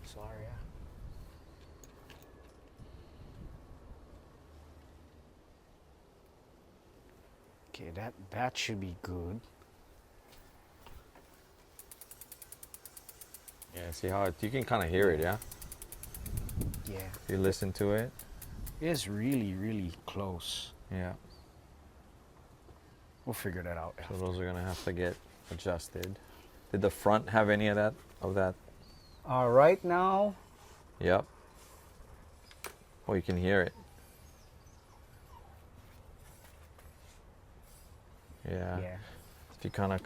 sorry. Okay, that should be good. Yeah, see how you can kind of hear it, yeah? Yeah, If you listen to it. it's really, really close. Yeah. We'll figure that out. So those are gonna have to get adjusted. Did the front have any of that? Right now, Yep. Oh, you can hear it. Yeah. yeah. If you kind of,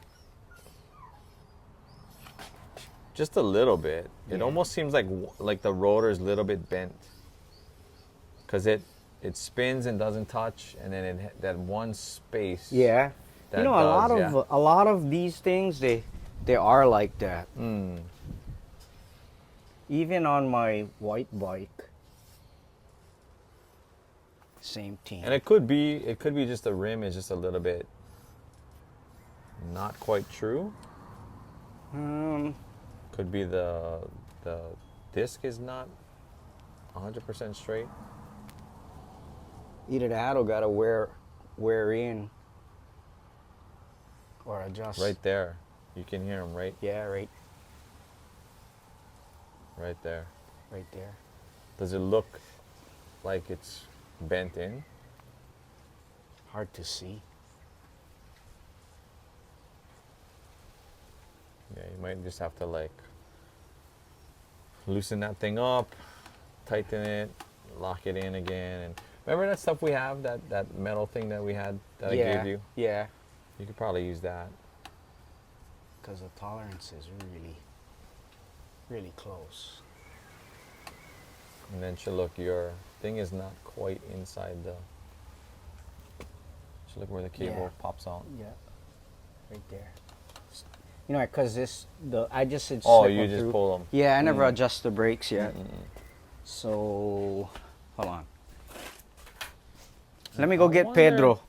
just a little bit. It Yeah. almost seems like the rotor is a little bit bent, cause it spins and doesn't touch, and then that one space. Yeah. That a lot of these things they are like that. Even on my white bike. Same thing. And it could be just the rim is just a little bit not quite true. Could be the disc is not 100% straight. Either that or gotta wear in or adjust. Right there. You can hear them right Yeah, right there. there. Does it look like it's bent in? Hard to see. Yeah, you might just have to like loosen that thing up, tighten it, lock it in again. And remember that stuff we have, that metal thing that we had that I gave you? Yeah. You could probably use that. Because the tolerance is really, really close. And then look, your thing is not quite inside the. Look where the cable pops out. Yeah. Right there. You know, because I just had Oh, slip you them just through. pull them. Yeah, I never adjust the brakes yet. So, hold on. Let me go get wonder- Pedro.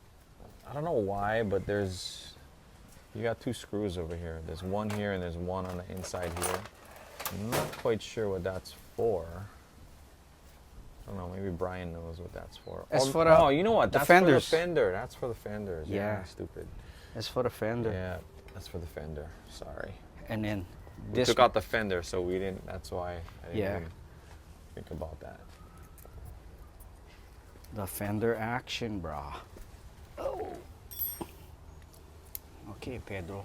I don't know why, but you got 2 screws over here. There's one here and there's one on the inside here. I'm not quite sure what that's for. I don't know, maybe Brian knows what that's for. It's for the you know what? the That's fenders. for the fender. That's for the fenders. Yeah. Stupid. It's for the fender. Yeah, that's for the fender. Sorry. And then We this took out the fender, so we didn't. That's why I didn't Yeah. even think about that. the fender action, brah. Oh. Okay, Pedro.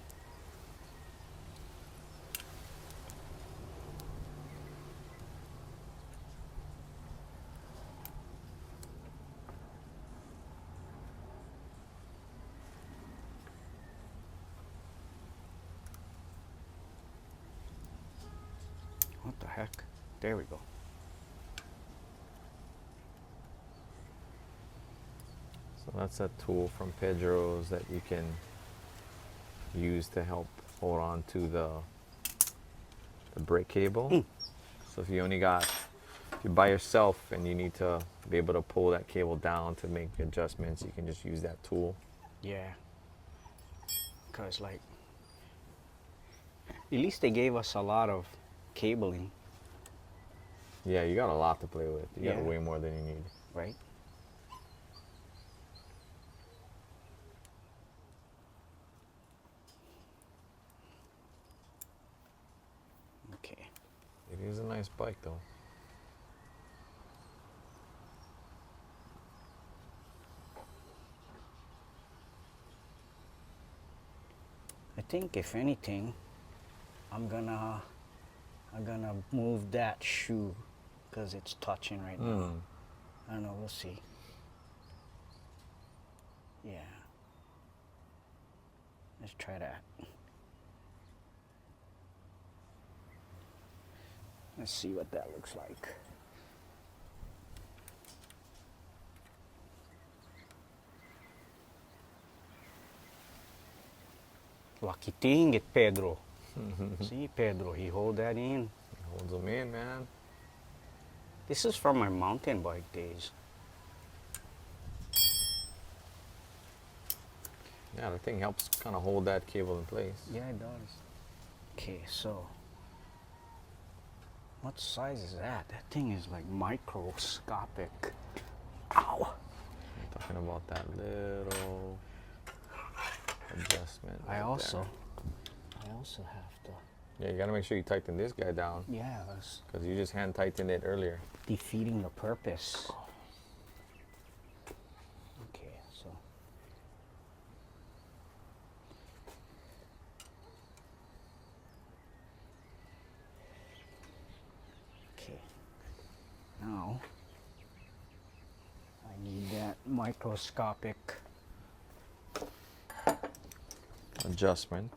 What the heck? There we go. So that's a tool from Pedro's that you can use to help hold on to the brake cable. So if you're by yourself and you need to be able to pull that cable down to make the adjustments, you can just use that tool. Yeah. Because, like, at least they gave us a lot of cabling, Yeah, you got a lot to play with. You got Yeah. way more than you need. right? Okay. It is a nice bike though. I think if anything, I'm gonna move that shoe because it's touching right now. I don't know, we'll see. Yeah. Let's try that. Let's see what that looks like. Lucky thing it Pedro. See Pedro, he hold that in. Holds them in, man. This is from my mountain bike days. Yeah, the thing helps kind of hold that cable in place. Yeah, it does. Okay, so what size is that? That thing is like microscopic. Ow! I'm talking about that little adjustment. I right also there. have to. Yeah, you gotta make sure you tighten this guy down Yeah, that's because you just hand tightened it earlier. defeating the purpose. Okay, so okay. Now I need that microscopic. Adjustment.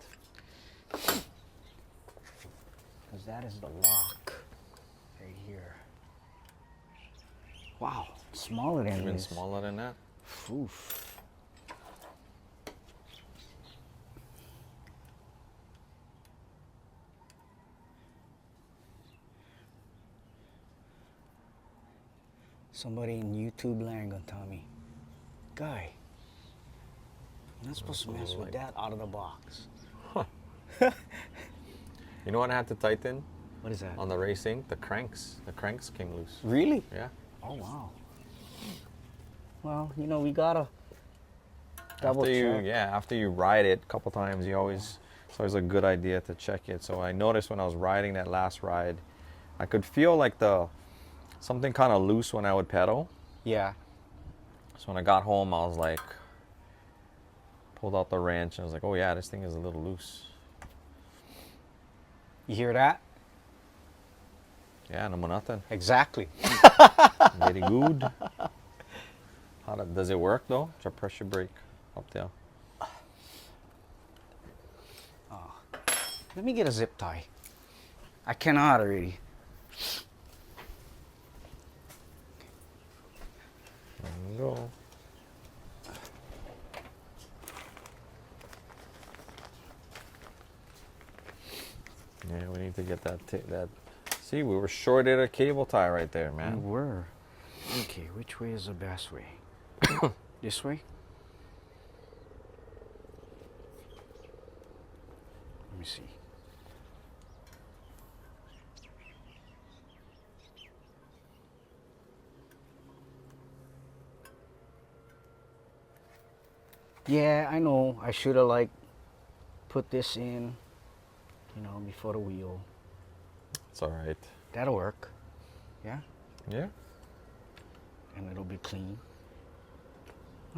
Because that is the lock right here. Wow, smaller than Even this. smaller than that. Oof. Somebody in YouTube land gonna tell me, guy, you're not supposed to mess with that out of the box. You know what I had to tighten What is that? on the racing? The cranks. The cranks came loose. Really? Yeah. Oh wow. Well, you know, we gotta double check. After you ride it a couple times, it's always a good idea to check it. So I noticed when I was riding that last ride, I could feel like something kind of loose when I would pedal. Yeah. So when I got home, I was like, pulled out the wrench and I was like, oh yeah, this thing is a little loose. You hear that? Yeah, no more nothing. Exactly. Very good. Does it work though? It's a pressure brake up there. Let me get a zip tie. I cannot already. There you go. Yeah, we need to get that. See, we were shorted a cable tie right there, We man. were. Okay, which way is the best way? This way? Let me see. Yeah, I know. I should have like put this in, you know, before the wheel. It's all right. That'll work. Yeah? Yeah. And it'll be clean.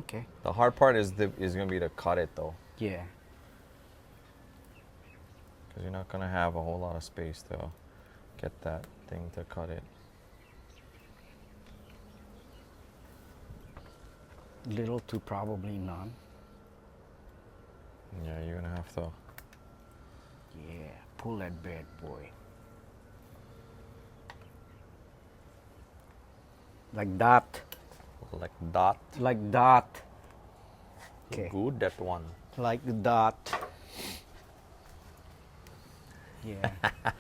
Okay. The hard part is gonna be to cut it though, Yeah. because you're not gonna have a whole lot of space to get that thing to cut it. Little to probably none. Yeah, you're gonna have to. Yeah. Pull that bad boy. Like that. Like dot. Like that. Okay. Good, that one. Like that. Yeah.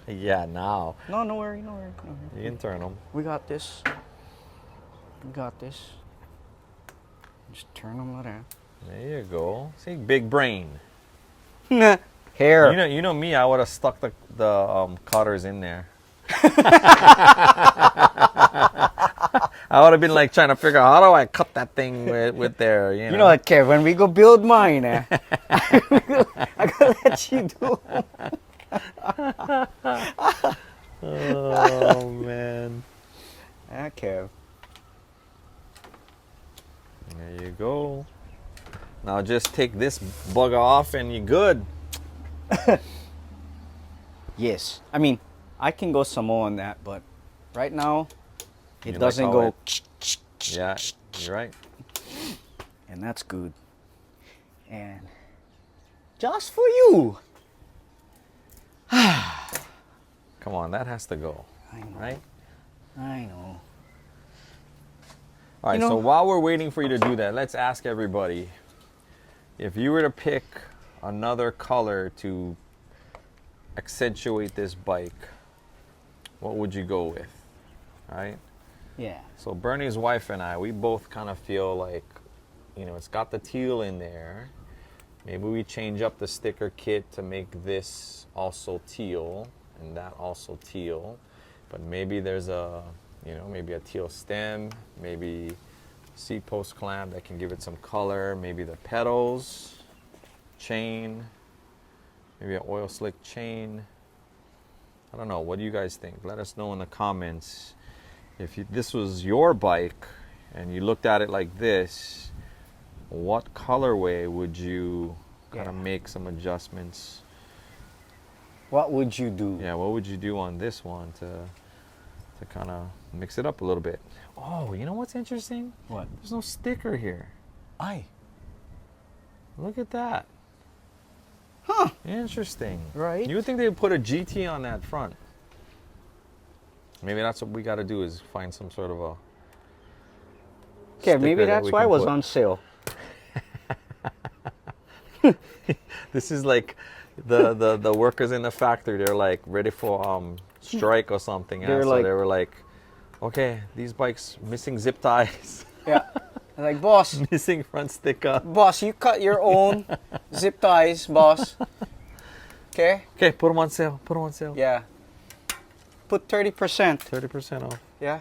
Yeah, now. No, no worry, no worry, no worry. You can turn them. We got this. We got this. Just turn them like that. There you go. See, big brain. Hair. You know me. I would have stuck the cutters in there. I would have been like trying to figure out how do I cut that thing with there. You You know what, Kev? When we go build mine, I gotta let you do. Oh man. Yeah, Kev. There you go. Now just take this bugger off and you're good. Yes. I mean, I can go some more on that, but right now, it You doesn't like go. how Yeah, you're right. And that's good. And just for you. Come on, that has to go. I know. Right? I know. All right, You know- so while we're waiting for you to do that, let's ask everybody, if you were to pick another color to accentuate this bike, what would you go with? Right? Yeah. So Bernie's wife and I, we both kind of feel like, you know, it's got the teal in there. Maybe we change up the sticker kit to make this also teal and that also teal. But maybe there's a, you know, maybe a teal stem, maybe seat post clamp that can give it some color, maybe the pedals, chain, maybe an oil slick chain. I don't know. What do you guys think? Let us know in the comments. If this was your bike and you looked at it like this, what colorway would you kind of make some adjustments? What would you do? Yeah, what would you do on this one to kind of mix it up a little bit? Oh, you know what's interesting? What? There's no sticker here. Aye. Look at that. Huh. Interesting. Right. You would think they would put a GT on that front. Maybe that's what we got to do, is find some sort of a Okay, maybe sticker that that's we why it can was put. on sale. This is like the workers in the factory. They're like ready for strike or something. Yeah? They're So like- they were like, okay, these bikes missing zip ties, Yeah. Like, boss, missing front sticker. boss, you cut your own zip ties, boss. Okay? Okay, put them on sale. Put them on sale. Yeah. Put 30%. 30% off. Yeah.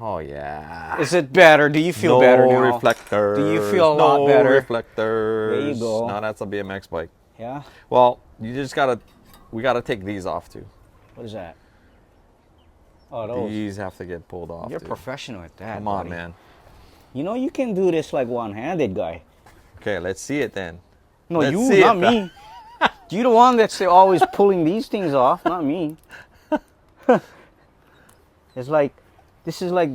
Oh yeah. Is it better? Do you feel no better now? reflectors. Do you feel a no lot better? reflectors. There you go. No, that's a BMX bike. Yeah. Well, we gotta take these off too. What is that? Oh, those. These have to get pulled off. You're dude. professional at that. Come on, buddy. man. You know you can do this like one-handed, guy. Okay, let's see it then. No, Let's you, see not it. me. You're the one that's always pulling these things off, not me. It's like, this is like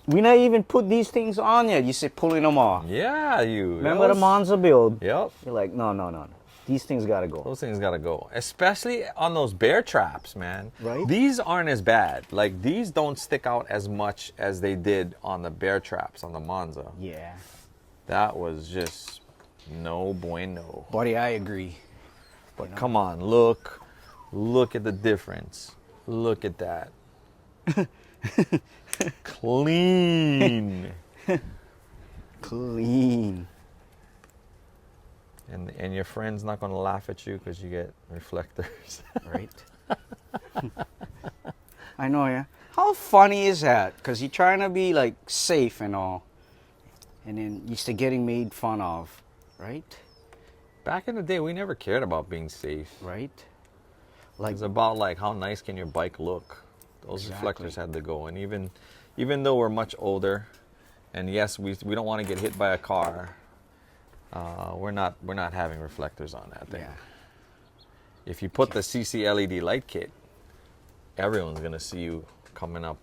we not even put these things on yet. You say pulling them off. Yeah, Remember the Monza build? Yep. You're like, no. These things gotta go. Those things gotta go. Especially on those bear traps, man. Right. These aren't as bad. Like, these don't stick out as much as they did on the bear traps on the Monza. Yeah. That was just no bueno. Buddy, I agree. But come on, look at the difference. Look at that. Clean. Clean. And your friend's not gonna laugh at you because you get reflectors. Right. I know, yeah. How funny is that? Because you're trying to be like safe and all, and then you're still getting made fun of, right? Back in the day, we never cared about being safe. Right. Like, it's about like how nice can your bike look. Those reflectors had to go. And even though we're much older, and yes, we don't want to get hit by a car, we're not having reflectors on that thing. Yeah. If you put the CC LED light kit, everyone's gonna see you coming up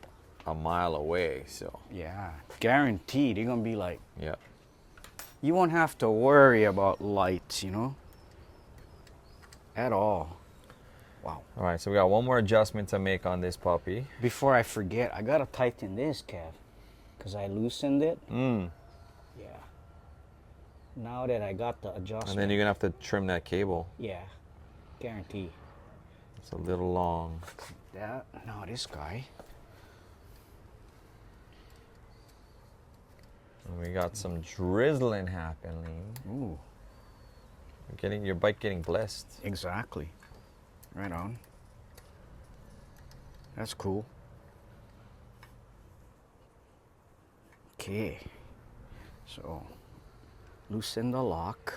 a mile away. So Yeah. Guaranteed. They're gonna be like, yeah. you won't have to worry about lights, you know? At all. Wow. All right, so we got one more adjustment to make on this puppy. Before I forget, I gotta tighten this, Kev, because I loosened it. Yeah. Now that I got the adjustment. And then you're gonna have to trim that cable. Yeah. Guarantee. It's a little long. That. No, this guy. And we got some drizzling happening. Ooh. Getting your bike getting blessed. Exactly. Right on. That's cool. Okay. So, loosen the lock.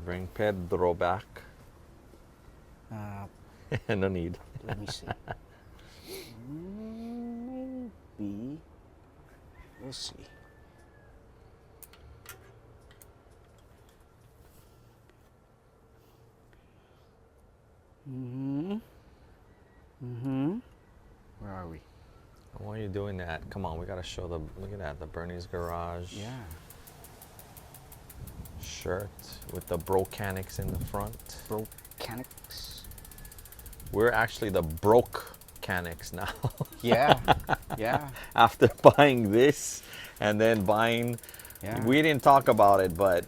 Bring Pedro back. No need. Let me see. Maybe. We'll see. Where are we? Why are you doing that? Come on, we gotta show the, look at that, the Bernie's Garage Yeah. shirt with the Brocanics in the front. Brocanics. We're actually the Brocanics now. Yeah. Yeah. After buying this and then buying, Yeah. we didn't talk about it, but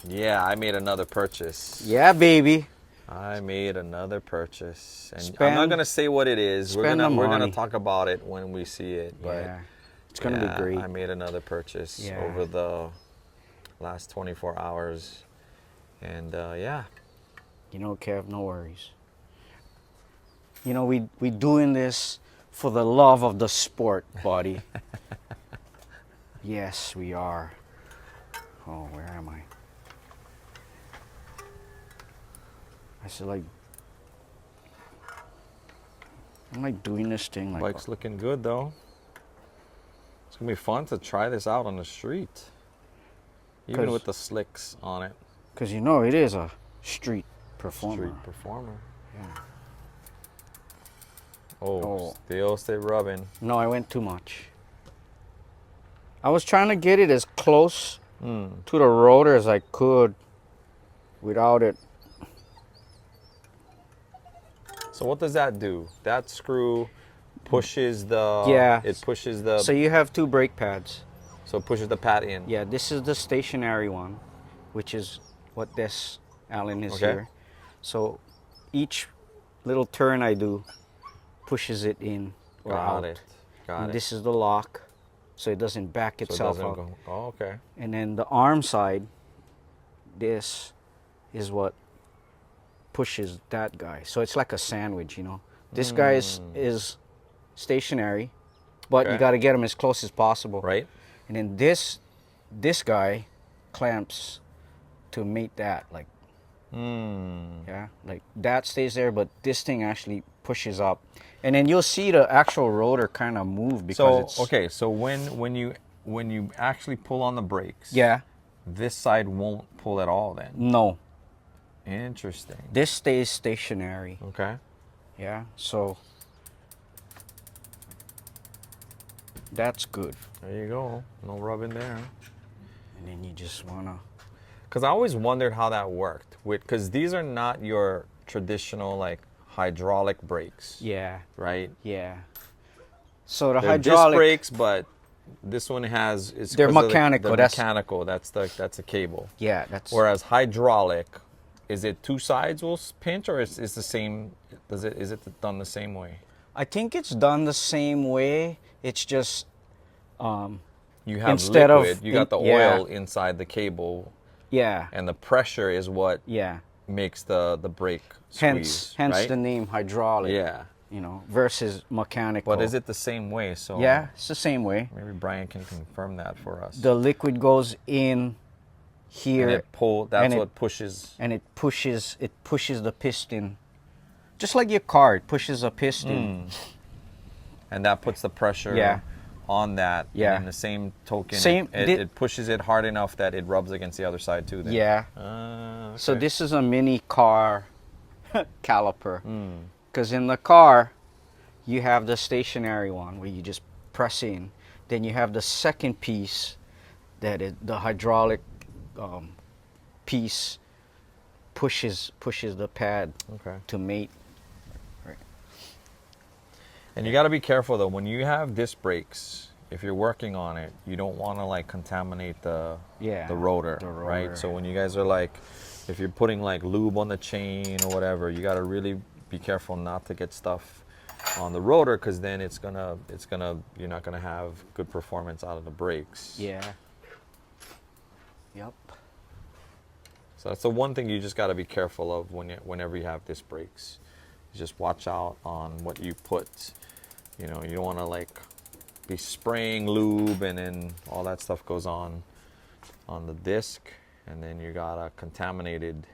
yeah, I made another purchase. Yeah, baby. I made another purchase, and I'm Spend- not gonna say what it is. We're spend the gonna money. talk about it when we see it. But Yeah. It's gonna be great. I made another purchase Yeah. over the last 24 hours, and yeah. You know, Kev, no worries. You know, we doing this for the love of the sport, buddy. Yes, we are. Oh, where am I? I said, like, I'm like doing this thing like. Bike's looking good though. It's gonna be fun to try this out on the street, even 'Cause- with the slicks on it. Because you know it is a street performer. Street performer. Yeah. Oh, still stay rubbing. No, I went too much. I was trying to get it as close to the rotor as I could without it. So what does that do? That screw pushes the. Yeah. It pushes the. So you have two brake pads. So it pushes the pad in. Yeah, this is the stationary one, which is what this Allen is Okay. here. So each little turn I do pushes it in or Got out. it. Got And it. this is the lock, so it doesn't back So it itself doesn't out. go. Oh, okay. And then the arm side, this is what pushes that guy. So it's like a sandwich, you know. This guy is stationary, but you Okay. got to get him as close as possible. Right. And then this guy clamps to meet that, like, yeah, like that stays there, but this thing actually pushes up, and then you'll see the actual rotor kind of move because So it's okay. So when you actually pull on the brakes. Yeah, This side won't pull at all then. no, Interesting. This stays stationary. Okay. Yeah, so that's good. There you go. No rubbing there. And then you just wanna. Because I always wondered how that worked. Because these are not your traditional like hydraulic brakes. Yeah. Right. Yeah. So the They're hydraulic disc brakes, but this one has it's they're 'cause of mechanical. The That's mechanical. That's a cable. yeah. That's Whereas hydraulic, is it two sides will pinch, or is the same? Is it done the same way? I think it's done the same way. It's just You have instead liquid. of You got the yeah. oil inside the cable, Yeah. and the pressure is what Yeah. makes the brake Hence squeeze. Right? the name hydraulic. Yeah. You know, versus mechanical. But is it the same way? So Yeah, it's the same way. maybe Brian can confirm that for us. The liquid goes in here, and it that's and what pushes. and it pushes the piston, just like your car. It pushes a piston. And that puts the pressure Yeah. on that. Yeah. And in the same token, Same- it pushes it hard enough that it rubs against the other side too. Then. Yeah. Okay. So this is a mini car caliper. Because in the car, you have the stationary one where you just press in. Then you have the second piece that is the hydraulic piece pushes the pad Okay. to mate. And you got to be careful though when you have disc brakes. If you're working on it, you don't want to like contaminate the rotor, right? rotor. So when you guys are like, if you're putting like lube on the chain or whatever, you got to really be careful not to get stuff on the rotor, because then you're not gonna have good performance out of the brakes. Yeah. Yep. So that's the one thing you just got to be careful of whenever you have disc brakes. You just watch out on what you put. You know, you don't want to like be spraying lube and then all that stuff goes on the disc, and then you got a contaminated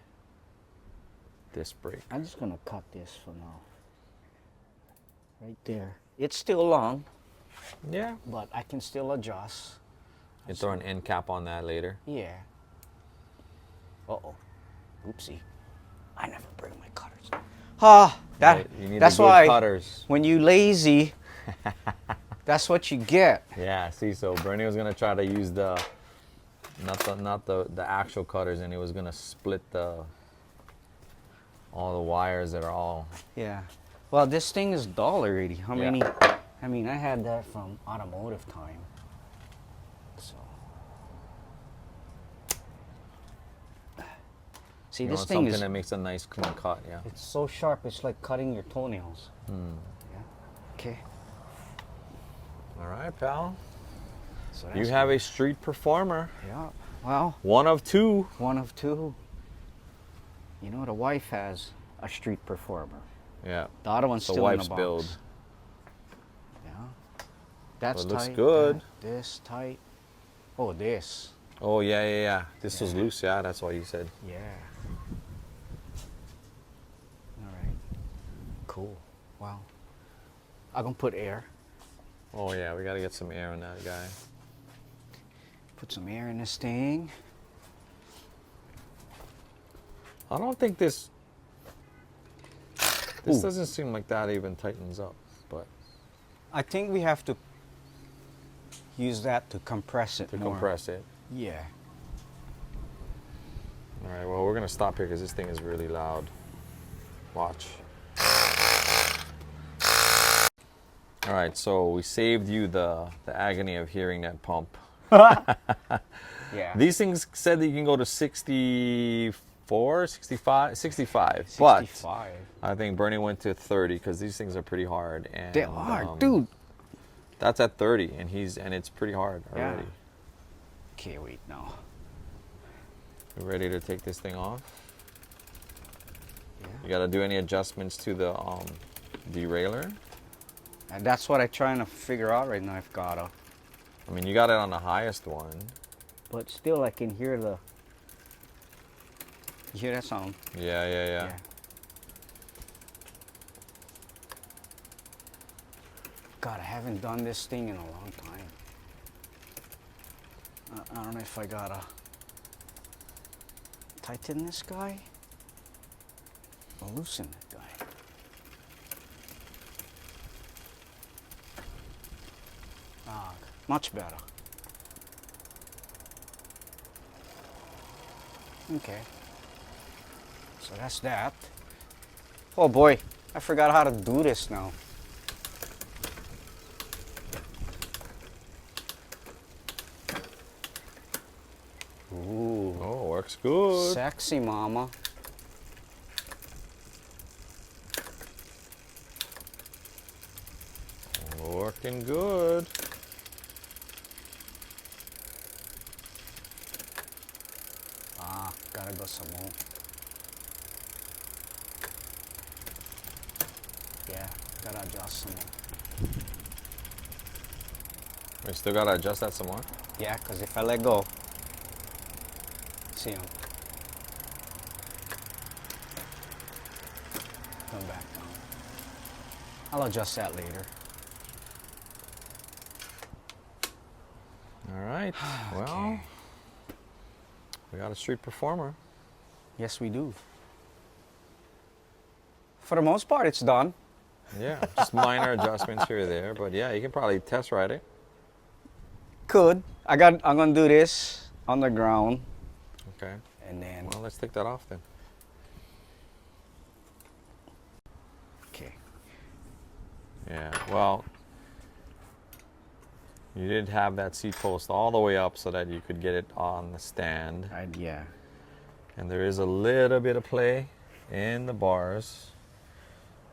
disc brake. I'm just gonna cut this for now. Right there. It's still long, Yeah. but I can still adjust. You throw an end cap on that later. Yeah. Uh-oh. Oopsie. I never bring my cutters. Right, you need that's the good why cutters. when you lazy, that's what you get. Yeah, see, so Bernie was gonna try to use the not the actual cutters, and he was gonna split all the wires that are all. Yeah. Well, this thing is dull already. How many? I mean, I had that from automotive time. So. See, You this want thing something is. that makes a nice clean cut. Yeah. It's so sharp. It's like cutting your toenails. Yeah. Okay. All right, pal. So You that's have a street performer. Yeah. Well, One of two. one of two. You know, the wife has a street performer. Yeah. The other one's The still in wife's the box. build. Yeah. That's Well, it looks tight. good. This tight. Oh, this. Oh yeah. This was loose. Yeah, that's why you said. Yeah. All right. Cool. Wow. I'm gonna put air. Oh yeah, we gotta get some air in that guy. Put some air in this thing. I don't think this Ooh. doesn't seem like that even tightens up, but I think we have to use that to compress it to more. compress it. Yeah. All right, well, we're gonna stop here because this thing is really loud. Watch. All right, so we saved you the agony of hearing that pump. Yeah. These things said that you can go to 64, 65, 65, 65. but I think Bernie went to 30 because these things are pretty hard. And, They are, dude. That's at 30, and it's pretty hard Yeah. already. Okay, wait now. You ready to take this thing off? Yeah. You got to do any adjustments to the derailleur? And that's what I'm trying to figure out right now. I've gotta. I mean, you got it on the highest one. But still, I can hear the. You hear that sound? Yeah. God, I haven't done this thing in a long time. I don't know if I gotta tighten this guy. I'll loosen that guy. Ah, much better. Okay. So that's that. Oh boy, I forgot how to do this now. Ooh. Oh, works good. Sexy, mama. Working good. Ah, gotta go some more. Yeah, gotta adjust some more. We still gotta adjust that some more. Yeah, because if I let go, see him. Come back down. I'll adjust that later. All right. Well, Okay. we got a street performer. Yes, we do. For the most part, it's done. Yeah, just minor adjustments here or there, but yeah, you can probably test ride it. Could. I'm gonna do this on the ground, Okay. and then. Well, let's take that off then. Okay. Yeah. Well, you did have that seat post all the way up so that you could get it on the stand. Yeah. And there is a little bit of play in the bars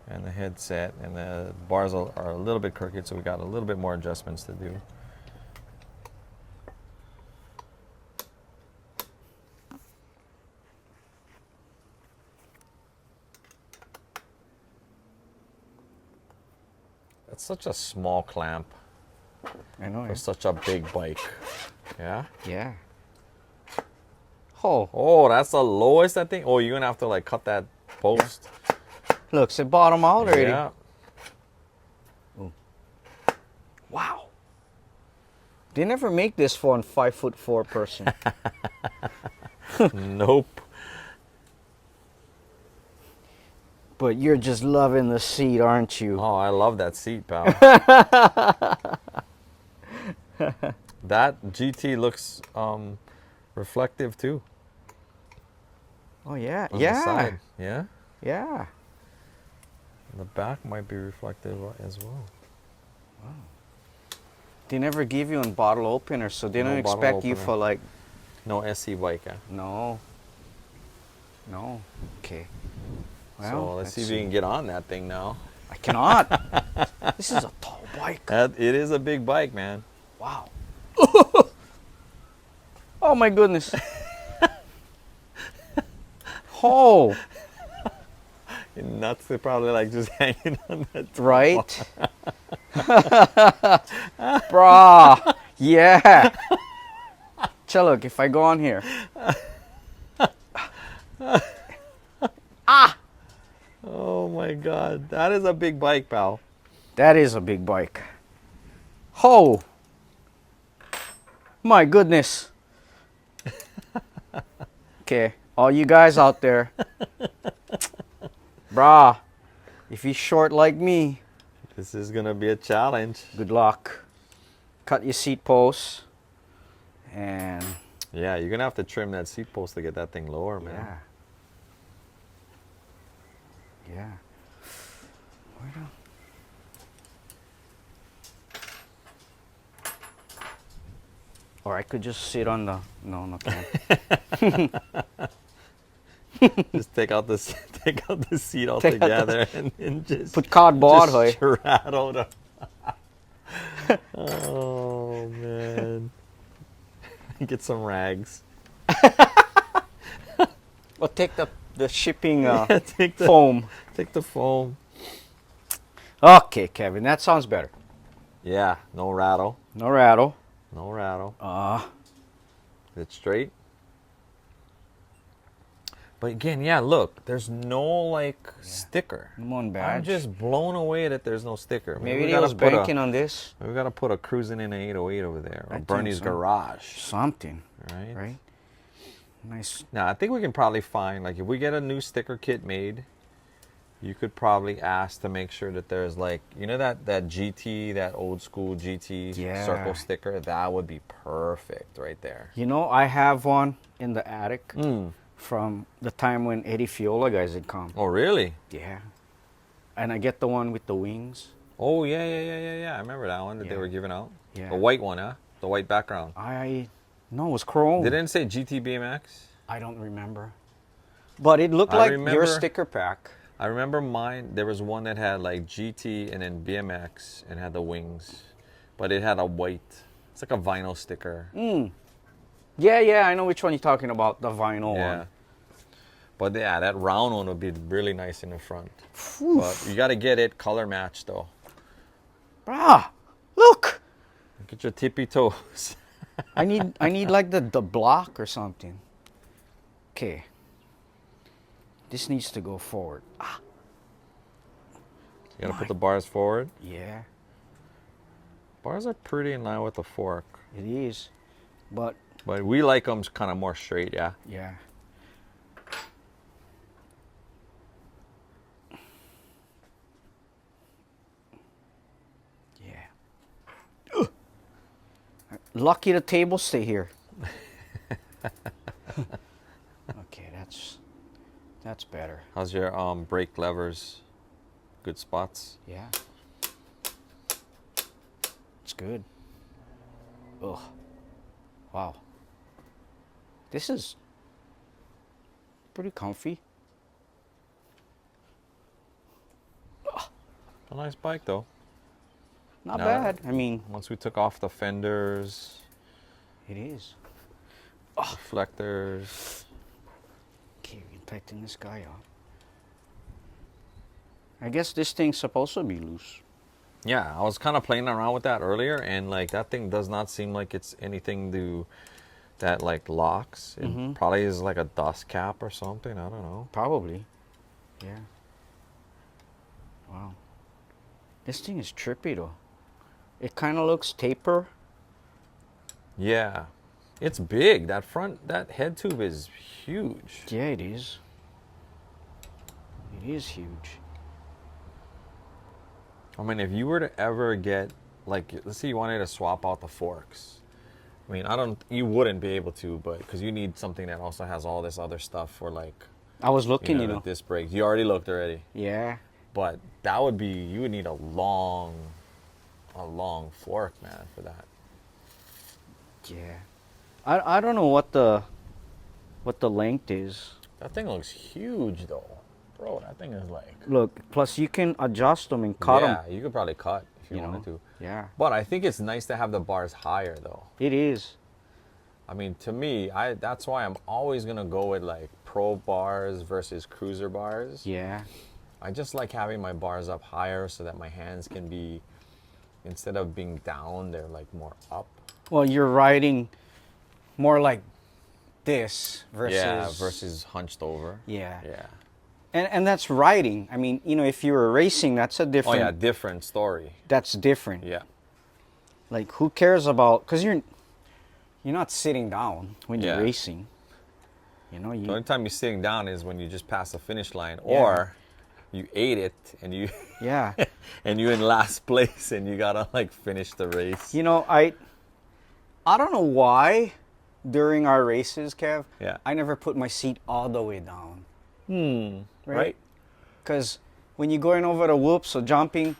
and the headset, and the bars are a little bit crooked, so we got a little bit more adjustments to do. It's such a small clamp I know. for such a big bike. Yeah? Yeah. Oh, Oh, that's the lowest, I think. Oh, you're gonna have to like cut that post. look, it's bottom out already. Yeah. Wow. They never make this for a 5'4" person. Nope. But you're just loving the seat, aren't you? Oh, I love that seat, pal. That GT looks reflective too. Oh yeah, On the yeah, side. Yeah. yeah. The back might be reflective as well. They never give you a bottle opener, so they No don't bottle expect you opener. for like. No SC bike, eh? No. No. Okay. Well, So let's see if you can get on that thing now. I cannot. This is a tall bike. It is a big bike, man. Wow. Oh my goodness. Oh, Your nuts are probably like just hanging on that. right? Brah. Yeah. So look, if I go on here. Oh my God, that is a big bike, pal. That is a big bike. Oh. My goodness. Okay, all you guys out there. Brah, if you're short like me, This is gonna be a challenge. good luck. Cut your seat posts. And Yeah, you're gonna have to trim that seat post to get that thing lower, man. yeah. Yeah. Where the- Or I could just sit on the no can't. Just take out the seat Take out the- altogether and just Put cardboard, just hoy. straddle the. Oh man. Get some rags. Or take the shipping Yeah, take the foam. Take the foam. Okay, Kevin, that sounds better. Yeah, no rattle. No rattle. No rattle. Is it straight? But again, yeah, look, there's no like sticker. No one I'm badge. just blown away that there's no sticker. Maybe we they gotta was put banking on this. We gotta put a cruising in an 808 over there, I or think Bernie's so. garage, Something, right? right? Nice. Now I think we can probably find, like, if we get a new sticker kit made, You could probably ask to make sure that there's like, you know, that GT, that old school GT circle sticker, that would be perfect right there. You know, I have one in the attic from the time when Eddie Fiola guys had come. Oh, really? Yeah. And I get the one with the wings. Oh, yeah. I remember that one that they were giving out. Yeah. The white one, huh? The white background. No, it was chrome. They didn't say GT BMX? I don't remember. But it looked like your sticker pack. I remember mine, there was one that had like GT and then BMX and had the wings. But it had a white, it's like a vinyl sticker. Yeah, I know which one you're talking about, the vinyl one. But yeah, that round one would be really nice in the front. But you got to get it color matched though. Brah, look! Look at your tippy toes. I need like the block or something. Okay. This needs to go forward. You got to put the bars forward. Yeah. Bars are pretty in line with the fork. It is. But we like them kind of more straight, yeah? Yeah. Yeah. Lucky the tables stay here. Okay, that's better. How's your brake levers? Good spots? Yeah. It's good. Oh. Wow. This is pretty comfy. A nice bike though. Not bad. I mean, once we took off the fenders. It is. Reflectors. Okay, we can tighten this guy up. I guess this thing's supposed to be loose. Yeah, I was kind of playing around with that earlier, and like that thing does not seem like it's anything that like locks. It probably is like a dust cap or something. I don't know. Probably. Yeah. Wow. This thing is trippy though. It kind of looks taper. Yeah. It's big. That head tube is huge. Yeah, it is. It is huge. I mean, if you were to ever get, like, let's say you wanted to swap out the forks. I mean, you wouldn't be able to, but because you need something that also has all this other stuff for like. I was looking, the disc brakes. You already looked already. Yeah. But that would be, you would need a long fork, man, for that. Yeah. I don't know what the length is. That thing looks huge though. Bro, that thing is like... Look, plus you can adjust them and cut them. Yeah, you could probably cut if you wanted to. Yeah. But I think it's nice to have the bars higher though. It is. I mean, to me, that's why I'm always going to go with like pro bars versus cruiser bars. Yeah. I just like having my bars up higher so that my hands can be, instead of being down, they're like more up. Well, you're riding more like this versus hunched over. Yeah. Yeah. And that's riding. I mean, if you were racing, that's a different... Oh, yeah, different story. That's different. Yeah. Like, who cares about... Because you're not sitting down when you're racing. The only time you're sitting down is when you just pass the finish line, or you ate it and you... Yeah. and you're in last place and you gotta, like, finish the race. I don't know why during our races, Kev, I never put my seat all the way down. Right? Because when you're going over the whoops or jumping,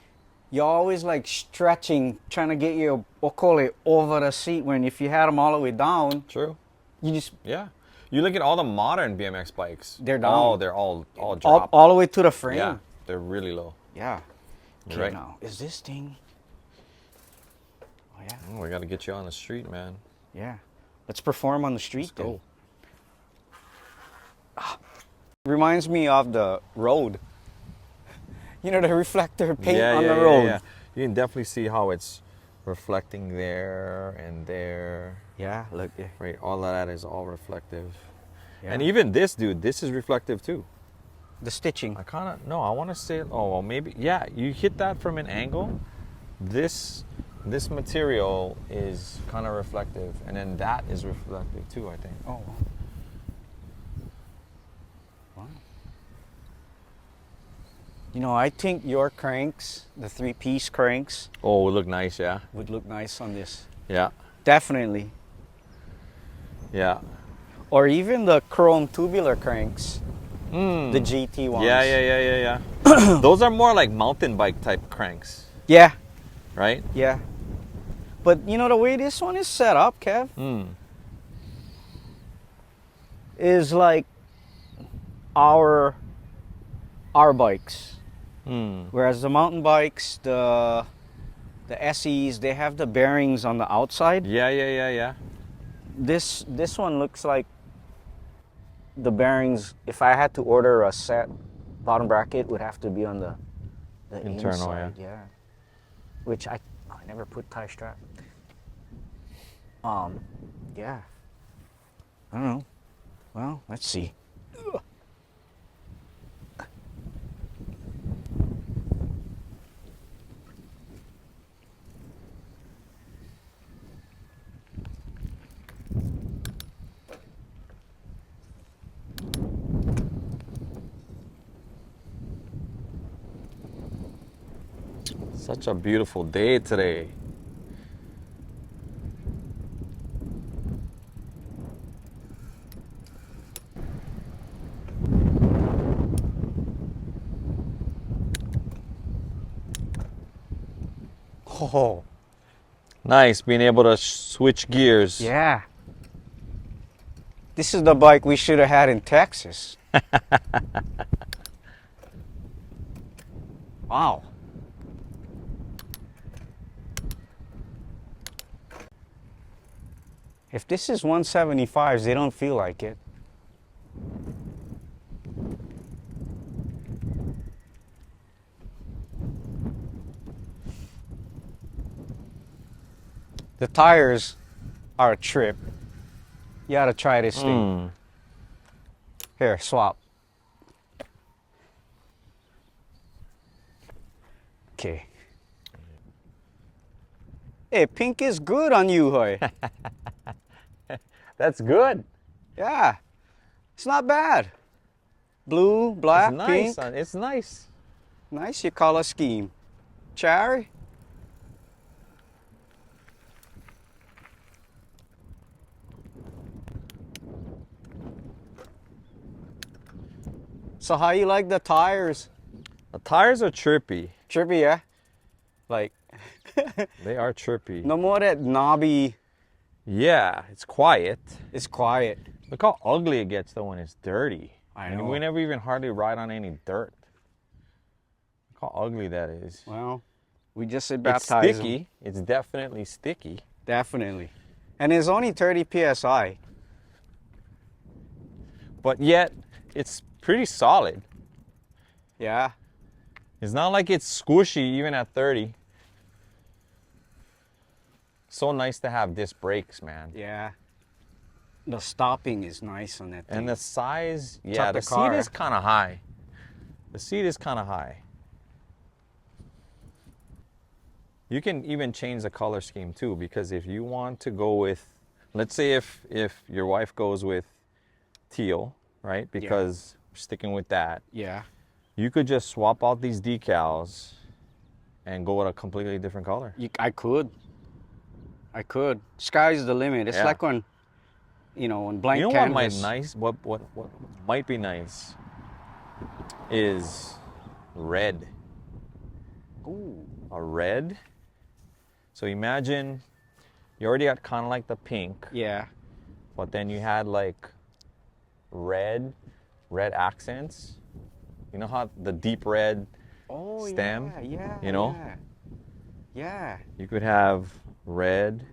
you're always like stretching, trying to get your okole over the seat, when if you had them all the way down. True. You just... Yeah. You look at all the modern BMX bikes. They're down. Oh, they're all dropped. All the way to the frame. Yeah, they're really low. Yeah. Okay, right. Now, is this thing... Oh, yeah. Oh, we got to get you on the street, man. Yeah. Let's perform on the street. Let's go. Reminds me of the road. The reflector paint on the road. Yeah. You can definitely see how it's reflecting there and there. Yeah, look. Yeah. Right, all of that is all reflective. Yeah. And even this, dude, this is reflective too. The stitching. I want to say, well, maybe, yeah, you hit that from an angle. This material is kind of reflective, and then that is reflective too, I think. Oh. Wow. You know, I think your cranks, the 3-piece cranks, Oh, it would look nice, yeah. would look nice on this. Yeah. Definitely. Yeah. Or even the chrome tubular cranks, the GT ones. Yeah. Those are more like mountain bike type cranks, Yeah, right? yeah. But you know the way this one is set up, Kev, is like our bikes. Whereas the mountain bikes, the SEs, they have the bearings on the outside. Yeah. This one looks like the bearings. If I had to order a set, bottom bracket would have to be on the Internal, inside. Yeah. Which I never put tie strap. Yeah. I don't know. Well, let's see. Such a beautiful day today. Oh. Nice being able to switch gears. Yeah. This is the bike we should have had in Texas. Wow. If this is 175s, they don't feel like it. The tires are a trip. You gotta try this thing. Here, swap. Okay. Hey, pink is good on you, Hoy. That's good. Yeah, it's not bad. Blue, black, It's nice. pink. It's nice. Nice your color scheme. Cherry. So how you like the tires? The tires are trippy. Trippy, yeah? Like, They are trippy. no more that knobby. Yeah, it's quiet. It's quiet. Look how ugly it gets though when it's dirty. I And know. we never even hardly ride on any dirt. Look how ugly that is. Well, we just said It's baptize 'em. sticky. It's definitely sticky. Definitely. And it's only 30 PSI. But yet, it's pretty solid. Yeah. It's not like it's squishy even at 30. So nice to have disc brakes, man. Yeah. The stopping is nice on that thing. And the size, It's yeah, up the the car. seat is kind of high. The seat is kind of high. You can even change the color scheme too, because if you want to go with, let's say if your wife goes with teal, right? Because we're sticking with that. Yeah. You could just swap out these decals and go with a completely different color. I could. Sky's the limit. It's Yeah. like when, on blank You know canvas. what might be nice is red. Ooh. A red. So imagine you already got kind of like the pink, Yeah. but then you had like red accents. You know how the deep red Oh, stem, yeah. you know? Yeah. You could have red.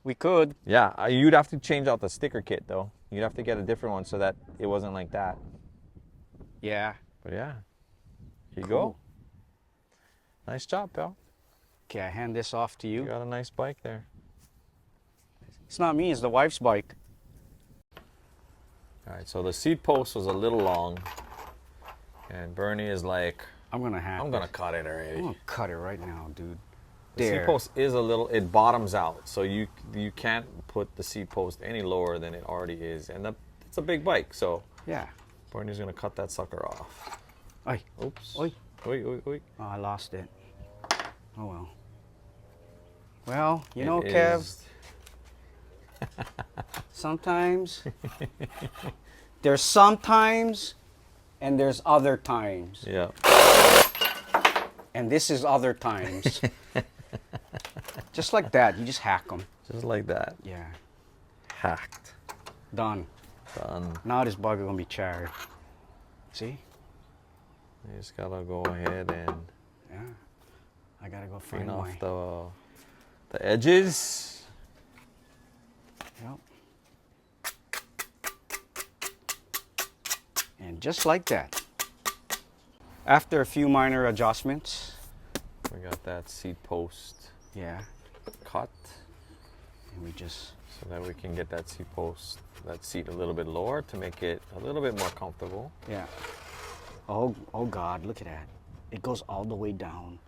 We could. Yeah, you'd have to change out the sticker kit though. You'd have to get a different one so that it wasn't like that. Yeah. But yeah, here you Cool. go. Nice job, pal. Okay, I hand this off to You you. got a nice bike there. It's not me, it's the wife's bike. All right, so the seat post was a little long, and Bernie is like, I'm gonna have I'm gonna cut it I'm already. gonna cut it right now, dude. The seat post is a little, it bottoms out, so you can't put the seat post any lower than it already is. And the it's a big bike, so Yeah. Barney's gonna cut that sucker off. Ay. Oops. Oi. Oi, oi, oi. Oh, I lost it. Oh well. Well, you It know, Kev, is- sometimes there's sometimes and there's other times. Yeah. And this is other times. Just like that, you just hack them. Just like that. Yeah. Hacked. Done. Done. Now this bugger gonna be charred. See? You just gotta go ahead and Yeah. I gotta go clean find off my... the edges. Yep. And just like that. After a few minor adjustments. We got that seat post Yeah. cut And we just... so that we can get that seat a little bit lower to make it a little bit more comfortable. Yeah. Oh God, look at that. It goes all the way down.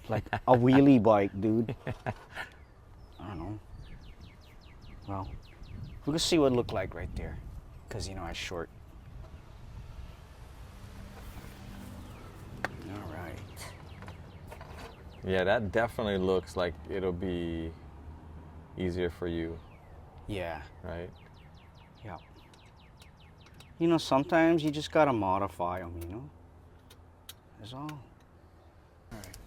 Like a wheelie bike, dude. I don't know. Well, we can see what it looked like right there. Because, you know, I short. All right. Yeah, that definitely looks like it'll be easier for you, Yeah. right? Yeah. You know, sometimes you just gotta modify them, you know? That's all. Alright.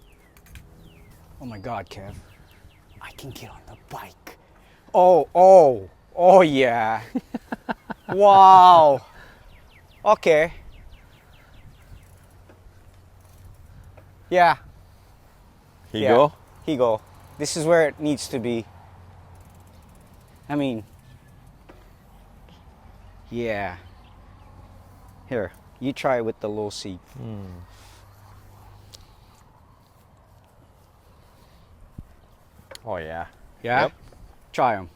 Oh my God, Kev. I can get on the bike. Oh yeah. Wow. Okay. Yeah. Here you Yeah. go. Here you go. This is where it needs to be. I mean, yeah. Here, you try it with the low seat. Oh yeah. Yeah? Yep. Try them.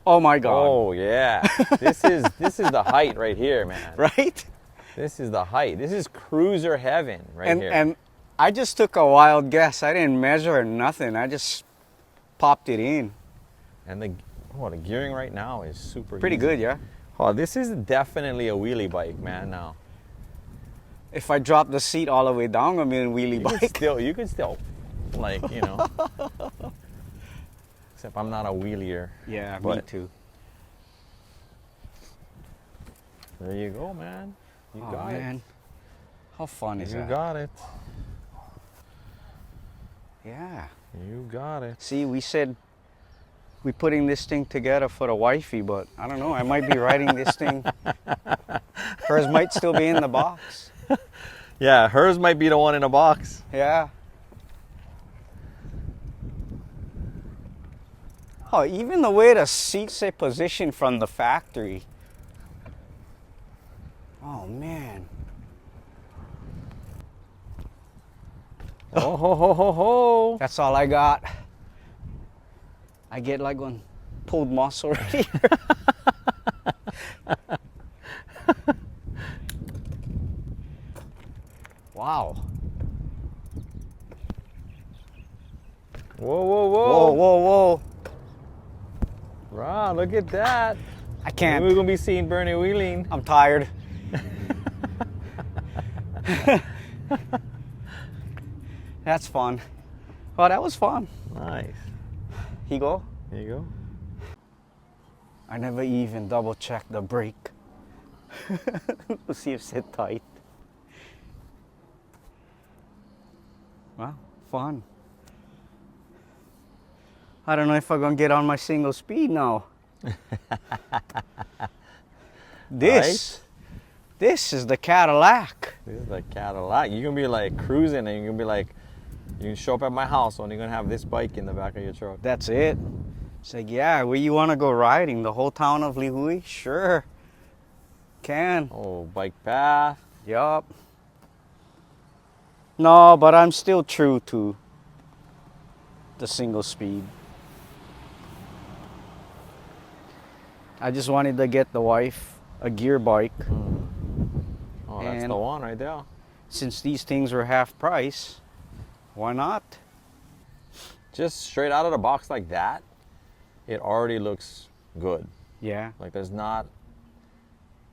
Oh my God. Oh yeah. this is the height right here, man. Right? This is the height. This is cruiser heaven right And here. and I just took a wild guess. I didn't measure nothing. I just popped it in. And the gearing right now is super Pretty easy. good, yeah? Oh, this is definitely a wheelie bike, man. Now If I drop the seat all the way down, I'm in a wheelie bike. you could still, like, you know. Except I'm not a wheelier. Yeah, me But- too. There you go, man. You Oh got man. How fun it. is You that? got it. Yeah. You got it. See, we said we're putting this thing together for the wifey, but I don't know. I might be riding this thing. Hers might still be in the box. Yeah, hers might be the one in a box. Yeah. Oh, even the way the seats are positioned from the factory. Oh man. Oh ho ho ho ho. That's all I got. I get like one pulled muscle right here. Wow. Whoa whoa Whoa, whoa. whoa, whoa. Wow, look at that. I can't. We're gonna be seeing Bernie wheeling. I'm tired. That's fun. Well, that was fun. Nice. Here you go. There you go. I never even double checked the brake to see if it's tight. Well, fun. I don't know if I'm gonna get on my single speed now. This is the Cadillac. This is the Cadillac. You're gonna be like cruising and you're gonna be like, you can show up at my house and you're gonna have this bike in the back of your truck. That's it. It's like, yeah, where you want to go riding? The whole town of Lihui? Sure. Can. Oh, bike path. Yup. No, but I'm still true to the single speed. I just wanted to get the wife a gear bike. Oh, that's And- the one right there. Since these things were half price, why not? Just straight out of the box like that, it already looks good. Yeah. Like there's not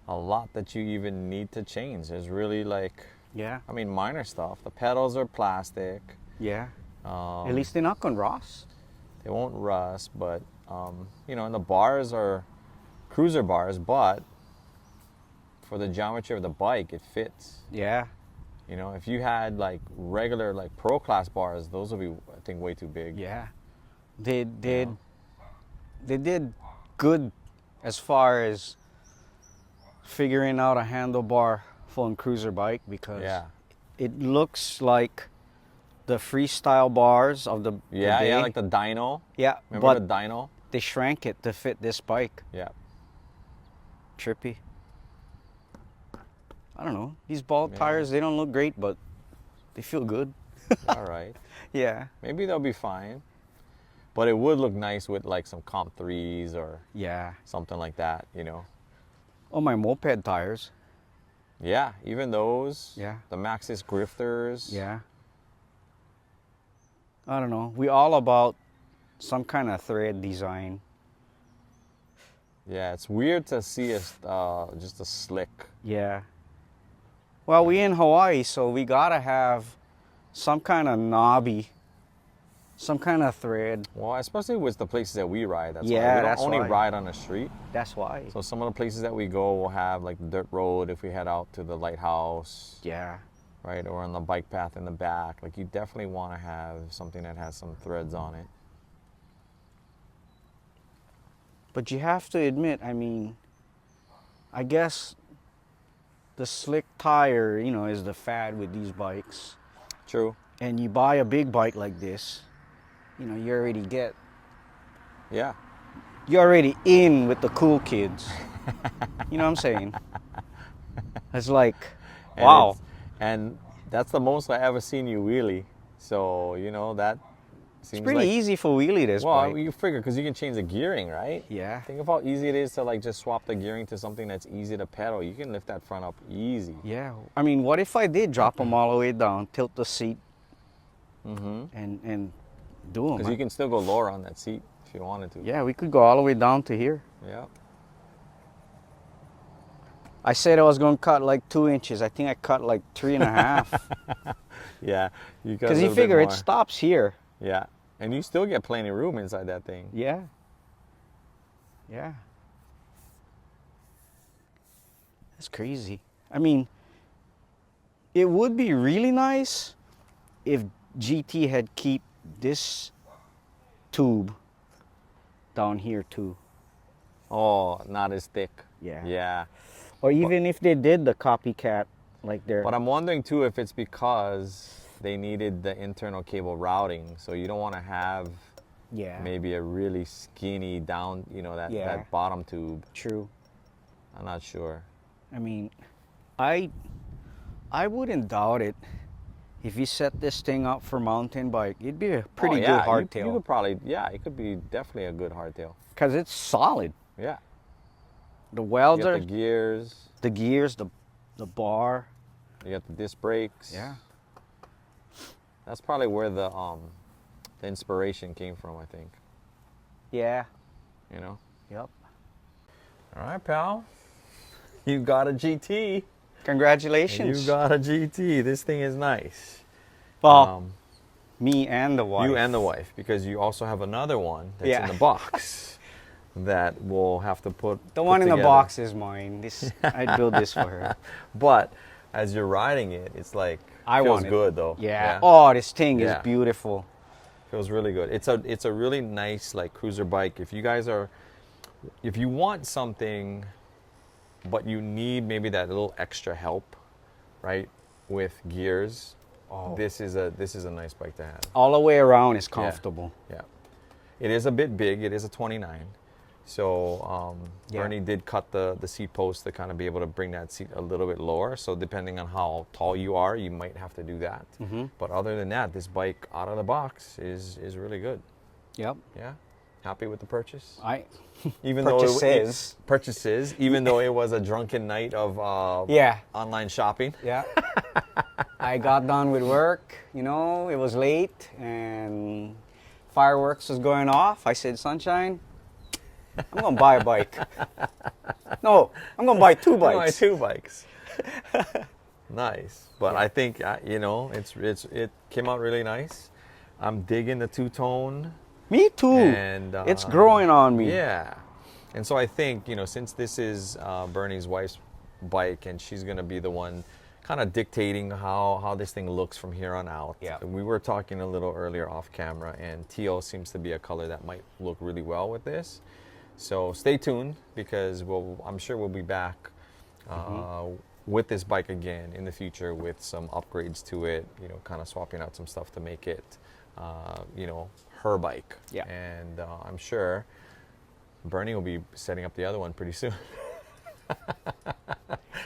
a lot that you even need to change. There's really like, Yeah. I mean, minor stuff. The pedals are plastic. Yeah. At least they're not gonna rust. They won't rust, but you know, and the bars are cruiser bars, but for the geometry of the bike, it fits. Yeah. You know, if you had like regular like pro class bars, those would be, I think, way too big. Yeah. They did good as far as figuring out a handlebar phone cruiser bike, because Yeah. it looks like the freestyle bars of the Yeah, day. yeah, like the dyno. Yeah, Remember but the dyno? they shrank it to fit this bike. Yeah. Trippy. I don't know. These ball Yeah. tires, they don't look great, but they feel good. All right. Yeah. Maybe they'll be fine. But it would look nice with like some Comp 3s or Yeah. something like that, you know. Oh, my moped tires. Yeah, even those. Yeah. The Maxxis Grifters. Yeah. I don't know. We all about some kind of thread design. Yeah, it's weird to see just a slick. Yeah. Well, we in Hawaii, so we gotta have some kind of knobby, some kind of thread. Well, especially with the places that we ride. That's Yeah, why. We don't that's only why. ride on the street. That's why. So some of the places that we go will have like the dirt road if we head out to the lighthouse, Yeah. right? Or on the bike path in the back. Like you definitely want to have something that has some threads on it. But you have to admit, I mean, I guess the slick tire, you know, is the fad with these bikes. True. And you buy a big bike like this, you know, you already get, Yeah. you're already in with the cool kids. You know what I'm saying? It's like, And wow. and that's the most I ever seen you wheelie. So, you know, that seems It's pretty like, easy for wheelie this well, bike. you figure because you can change the gearing, right? Yeah. Think of how easy it is to like just swap the gearing to something that's easy to pedal. You can lift that front up easy. Yeah. I mean, what if I did drop them all the way down, tilt the seat, Mm-hmm. and do them? Because you can still go lower on that seat if you wanted to. Yeah, we could go all the way down to here. Yeah. I said I was going to cut like 2 inches. I think I cut like 3.5. Yeah. You got a Because you little bit figure it more. stops here. Yeah. And you still get plenty of room inside that thing. Yeah. Yeah. That's crazy. I mean, it would be really nice if GT had keep this tube down here too. Oh, not as thick. Yeah. Yeah. Or even if they did the copycat, like they're... But I'm wondering too if it's because they needed the internal cable routing. So you don't want to have Yeah. maybe a really skinny down, you know, that, Yeah. that bottom tube. True. I'm not sure. I mean, I wouldn't doubt it. If you set this thing up for mountain bike, it'd be a pretty good You hardtail. could probably, yeah, it could be definitely a good hardtail. Because it's solid. Yeah. The You welds got are, the gears, the gears, the bar. you got the disc brakes. Yeah. That's probably where the inspiration came from, I think. Yeah. You know? Yep. All right, pal. You got a GT. Congratulations. You got a GT. This thing is nice. Well, me and the wife. You and the wife, because you also have another one that's Yeah. in the box that we'll have to put The one in the together. box is mine. This I'd build this for her. But as you're riding it, it's like I feels want it. good though. Yeah. Oh, this thing Yeah. is beautiful. Feels really good. It's a really nice like cruiser bike. If you want something, but you need maybe that little extra help, right, with gears. Oh. This is a nice bike to have. All the way around is comfortable. Yeah. It is a bit big. It is a 29. So Yeah. Bernie did cut the seat post to kind of be able to bring that seat a little bit lower. So depending on how tall you are, you might have to do that. Mhm. But other than that, this bike out of the box is really good. Yep. Yeah. Happy with the purchase? I Even Purchases. Purchases, even though it was a drunken night of Yeah. online shopping. Yeah. I got done with work, you know, it was late and fireworks was going off. I said, Sunshine, I'm going to buy a bike. No, I'm gonna buy 2 bikes. Buy 2 bikes. Nice, but I think you know it came out really nice. I'm digging the 2-tone. Me too. And it's growing on me. Yeah, and so I think, you know, since this is Bernie's wife's bike and she's gonna be the one kind of dictating how this thing looks from here on out. Yeah. We were talking a little earlier off camera, and teal seems to be a color that might look really well with this. So stay tuned, because I'm sure we'll be back with this bike again in the future with some upgrades to it, you know, kind of swapping out some stuff to make it, you know, her bike. Yeah. And I'm sure Bernie will be setting up the other one pretty soon.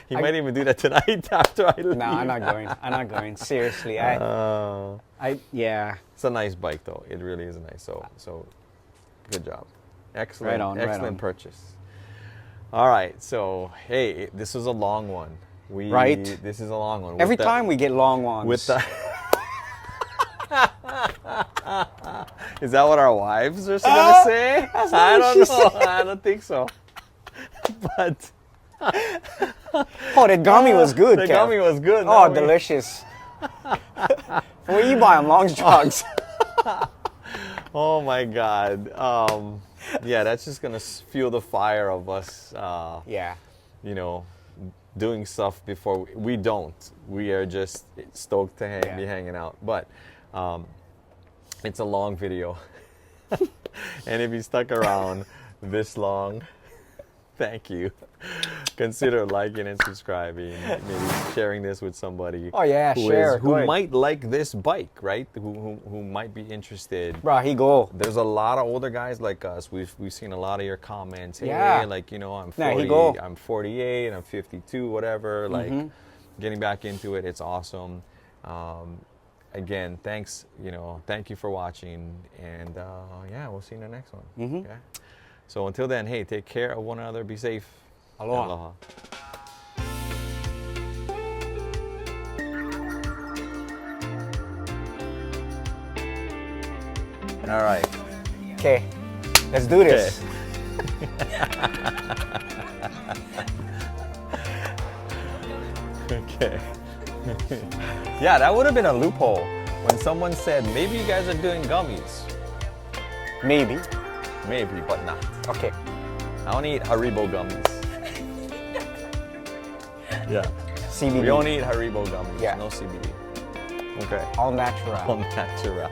He might even do that tonight after I leave. No, I'm not going. I'm not going. Seriously, yeah. It's a nice bike, though. It really is nice. So good job. Excellent. Right on, excellent purchase. All right. So hey, this was a long one. Right. This is a long one. Every time we get long ones. With the. Is that what our wives are going to say? I don't know. I don't think so. But. Oh, the gummy was good. The gummy was good. Oh, delicious. Where you buy them? Long's Jogs. Oh my God. Yeah, that's just gonna fuel the fire of us. Yeah. You know, doing stuff before we don't. We are just stoked to be hanging out. But it's a long video, and if you stuck around this long, thank you. Consider liking and subscribing, maybe sharing this with somebody. Oh yeah, who might like this bike, right? Who might be interested. Bro, he go. There's a lot of older guys like us. We've seen a lot of your comments. Hey, Yeah. like, you know, I'm 40, Nah, he go. I'm 48, I'm 52, whatever. Like, getting back into it, it's awesome. Again, thanks. You know, thank you for watching, and yeah, we'll see you in the next one. Okay. So until then, hey, take care of one another. Be safe. Aloha. Aloha. All right. Okay, let's do this. Okay. Yeah, that would have been a loophole when someone said, maybe you guys are doing gummies. Maybe. Maybe, but not. Okay. I only eat Haribo gummies. Yeah. CBD. We only eat Haribo gummies. Yeah. No CBD. Okay. All natural. All natural.